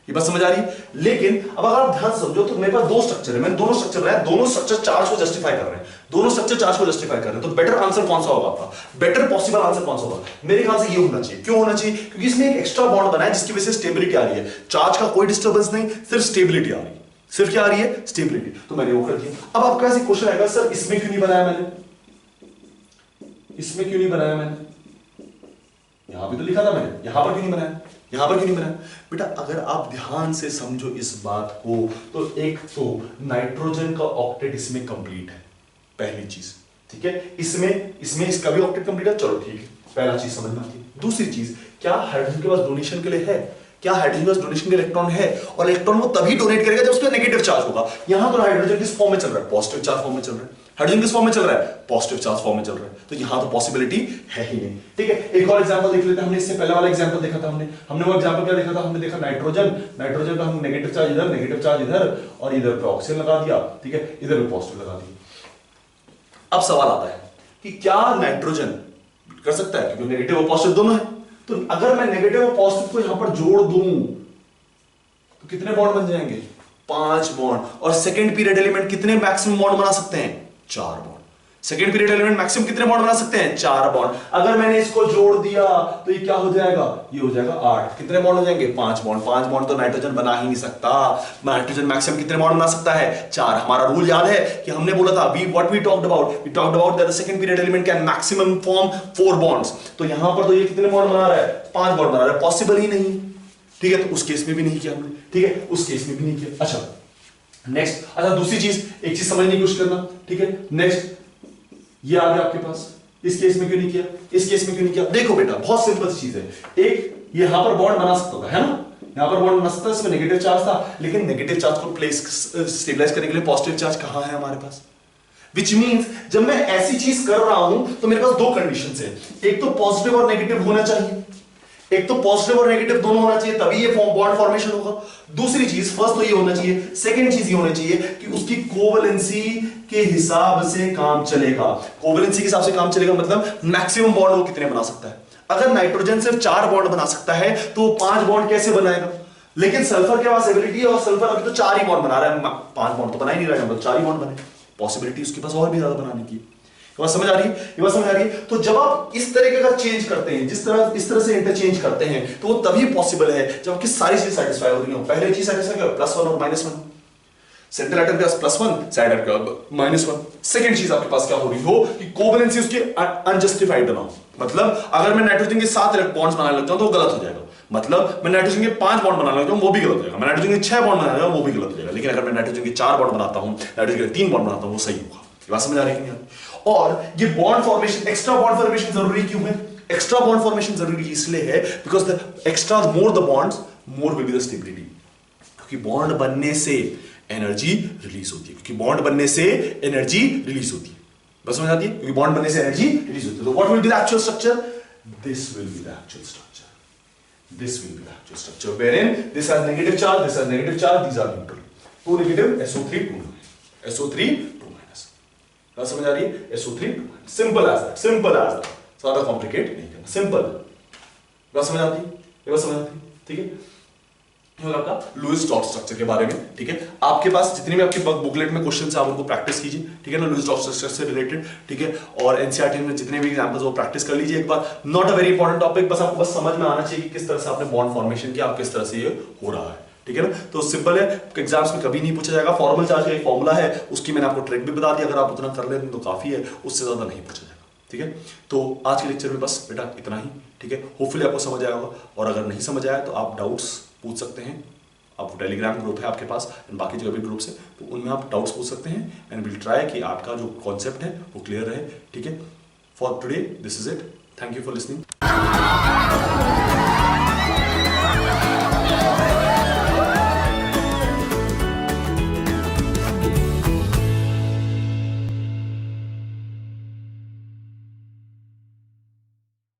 ये बात समझ आ रही है? लेकिन अब अगर आप ध्यान से समझो तो मेरे पास दो स्ट्रक्चर है, मैंने दोनों स्ट्रक्चर बनाए, दोनों स्ट्रक्चर चार्ज को जस्टिफाई कर रहे हैं, दोनों स्ट्रक्चर चार्ज को जस्टिफाई कर रहे हैं, तो बेटर आंसर कौन सा होगा आपका? बेटर पॉसिबल आंसर कौन सा होगा? मेरे ख्याल से ये होना चाहिए। क्यों होना चाहिए? क्योंकि इसमें एक एक्स्ट्रा बॉन्ड बना है जिसकी वजह से स्टेबिलिटी आ रही है, चार्ज का कोई डिस्टर्बेंस नहीं, सिर्फ स्टेबिलिटी आ रही है। सिर्फ क्या आ रही है? स्टेबिलिटी। तो मैंने वो कर दिया। अब आपके पास एक क्वेश्चन आएगा, सर इसमें क्यों नहीं बनाया मैंने, इसमें क्यों नहीं बनाया मैंने? यहां भी तो लिखा था मैंने, यहां पर क्यों नहीं बनाया, यहां पर क्यों नहीं बनाया? बेटा अगर आप ध्यान से समझो इस बात को, तो एक तो नाइट्रोजन का ऑक्टेट इसमें कंप्लीट है, पहली चीज, ठीक है, इसमें इसका भी ऑक्टेट कंप्लीट है, चलो ठीक है, पहला चीज समझना थी। दूसरी चीज, क्या हाइड्रोजन के पास डोनेशन के लिए है? क्या हाइड्रोजन के पास डोनेशन के इलेक्ट्रॉन है? और इलेक्ट्रॉन वो तभी डोनेट करेगा जब उसका नेगेटिव चार्ज होगा। यहां तो हाइड्रोजन किस फॉर्म में चल रहा है? पॉजिटिव चार्ज फॉर्म में चल रहा है। हाइड्रोजन किस फॉर्म में चल रहा है? पॉजिटिव चार्ज फॉर्म में चल रहा है, तो यहां तो पॉसिबिलिटी है ही नहीं। ठीक है, एक और एग्जांपल देख लेते हैं। हमने इससे पहले वाला एग्जांपल देखा था, हमने वो एग्जांपल क्या देखा था? हमने देखा नाइट्रोजन का हम नेगेटिव चार्ज इधर, नेगेटिव चार्ज इधर, और इधर पे ऑक्सीजन लगा दिया, ठीक है, इधर पे पॉजिटिव लगा दिया। अब सवाल आता है कि क्या नाइट्रोजन कर सकता है, क्योंकि नेगेटिव और पॉजिटिव दोनों है, तो अगर मैं नेगेटिव और पॉजिटिव को यहां पर जोड़ दूं तो कितने बॉन्ड बन जाएंगे? 5 बॉन्ड। और सेकंड पीरियड एलिमेंट कितने मैक्सिमम बॉन्ड बना सकते हैं? 4 bond. Second period element maximum कितने बॉन्ड बना सकते हैं? 4 बॉन्ड। अगर मैंने इसको जोड़ दिया तो ये क्या हो जाएगा? ये हो जाएगा 8। कितने बॉन्ड हो जाएंगे? 5 बॉन्ड। 5 बॉन्ड तो नाइट्रोजन बना ही नहीं सकता। नाइट्रोजन मैक्सिमम कितने बॉन्ड बना सकता है? 4। हमारा रूल याद है कि हमने बोला था, we talked about that the second period element can maximum form 4 bonds। तो यहां पर तो ये कितने बॉन्ड बना रहा है? 5 बॉन्ड बना रहा है, पॉसिबल ही नहीं। ठीक है, तो उस केस में भी नहीं किया हमने, ठीक है, उस केस में भी नहीं किया। अच्छा नेक्स्ट, अच्छा दूसरी चीज, एक चीज समझने की कोशिश करना, ठीक है, नेक्स्ट ये आ गया आपके पास, इस केस में क्यों नहीं किया, इस केस में क्यों नहीं किया? देखो बेटा बहुत सिंपल चीज है, एक यहां पर बॉन्ड बना सकता था, है ना, यहां पर बॉन्ड बना सकता था, इसमें नेगेटिव चार्ज था, लेकिन नेगेटिव चार्ज को प्लेस स्टेबलाइज करने के लिए पॉजिटिव चार्ज कहां है हमारे पास? Which means जब मैं ऐसी चीज कर रहा हूं तो मेरे पास दो कंडीशंस है, एक तो पॉजिटिव और नेगेटिव होना चाहिए, एक तो पॉजिटिव और नेगेटिव दोनों होना चाहिए, तभी ये बॉन्ड फॉर्मेशन होगा। दूसरी चीज, फर्स्ट तो ये होना चाहिए, सेकंड चीज ये होनी चाहिए कि उसकी कोवैलेंसी के हिसाब से काम चलेगा। कोवैलेंसी के हिसाब से काम चलेगा मतलब मैक्सिमम बॉन्ड वो कितने बना सकता है। अगर नाइट्रोजन सिर्फ 4 बॉन्ड बना सकता है तो 5 बॉन्ड कैसे बनाएगा? लेकिन सल्फर के पास एबिलिटी है और सल्फर अभी तो 4 ही बॉन्ड बना रहा है, 5 बॉन्ड तो बना ही नहीं रहा है, मतलब 4 ही बॉन्ड बने, पॉसिबिलिटी उसके पास और भी ज्यादा बनाने की। ये बात समझ आ रही है? ये बात समझ आ रही है? तो जब आप इस तरह का चेंज करते हैं, इस तरह से इंटरचेंज करते हैं, तो वो तभी पॉसिबल है जब आपकी सारी चीज सेटिस्फाई हो रही हो। पहले चीज सेटिस्फाई हो +1 और -1, सेंट्रल एटम के पास +1, साइड एटम का -1। सेकंड चीज आपके पास क्या हो रही हो कि कोवैलेंसी उसकी अनजस्टिफाइड ना हो। मतलब अगर मैं नाइट्रोजन के 7 बॉन्ड्स बनाने लगता हूं तो वो गलत हो जाएगा। मतलब मैं नाइट्रोजन के 5 बॉन्ड बनाने लगता हूं वो भी गलत हो जाएगा। मैं नाइट्रोजन के 6 बॉन्ड बनाने लगता हूं वो भी गलत हो जाएगा। लेकिन अगर मैं नाइट्रोजन के 4 बॉन्ड बनाता हूं, नाइट्रोजन के 3 बॉन्ड बनाता हूं, वो सही होगा। ये बात समझ आ रही है? और ये bond formation, extra bond formation जरूरी क्यों है? एक्स्ट्रा बॉन्ड फॉर्मेशन जरूरी इसलिए है because the extra more the bonds more will be the stability. क्योंकि बॉन्ड बनने से एनर्जी रिलीज होती है, क्योंकि बॉन्ड बनने से एनर्जी रिलीज होती है। बस समझ आती है? क्योंकि बॉन्ड बनने से एनर्जी रिलीज होती है। तो what will be the actual structure? This will be the actual structure. This will be the actual structure wherein this has negative charge, this has negative charge, these are neutral. 2 negative, SO3 2 minus. SO3 2 minus. क्या समझ आ रही है? SO3 2 minus. Simple as that. Simple as that. ज्यादा complicate नहीं करना, simple. क्या समझ आती है? ये बात समझ आती है? ठीक है? आपका लुईस डॉट स्ट्रक्चर के बारे में, ठीक है? आपके पास जितनी भी आपकी बुकलेट में क्वेश्चंस है आप उनको प्रैक्टिस कीजिए, ठीक है ना, लुईस डॉट स्ट्रक्चर से रिलेटेड, ठीक है? और एनसीईआरटी में जितने भी एग्जांपल्स वो प्रैक्टिस कर लीजिए एक बार। Not a very important topic, बस आपको बस समझ में आना चाहिए कि किस तरह से आपने बॉन्ड फॉर्मेशन किया, आप किस तरह से ये हो रहा है, ठीक है ना? तो सिंपल है, एग्जाम्स में कभी नहीं पूछा जाएगा। फॉर्मल चार्ज का एक फॉर्मूला है, उसकी मैंने आपको ट्रिक भी बता दी, अगर आप उतना कर लेते तो काफी है, उससे ज्यादा नहीं पूछा जाएगा, ठीक है? तो आज के लेक्चर में बस बेटा इतना ही, ठीक है? होपफुली आपको समझ आया होगा, और अगर नहीं समझ आया तो आप डाउट्स पूछ सकते हैं। आप टेलीग्राम ग्रुप है आपके पास, बाकी जगह भी ग्रुप्स है, तो उनमें आप डाउट्स पूछ सकते हैं एंड विल ट्राई कि आपका जो कॉन्सेप्ट है वो क्लियर रहे, ठीक है? For today this is it, thank you for listening.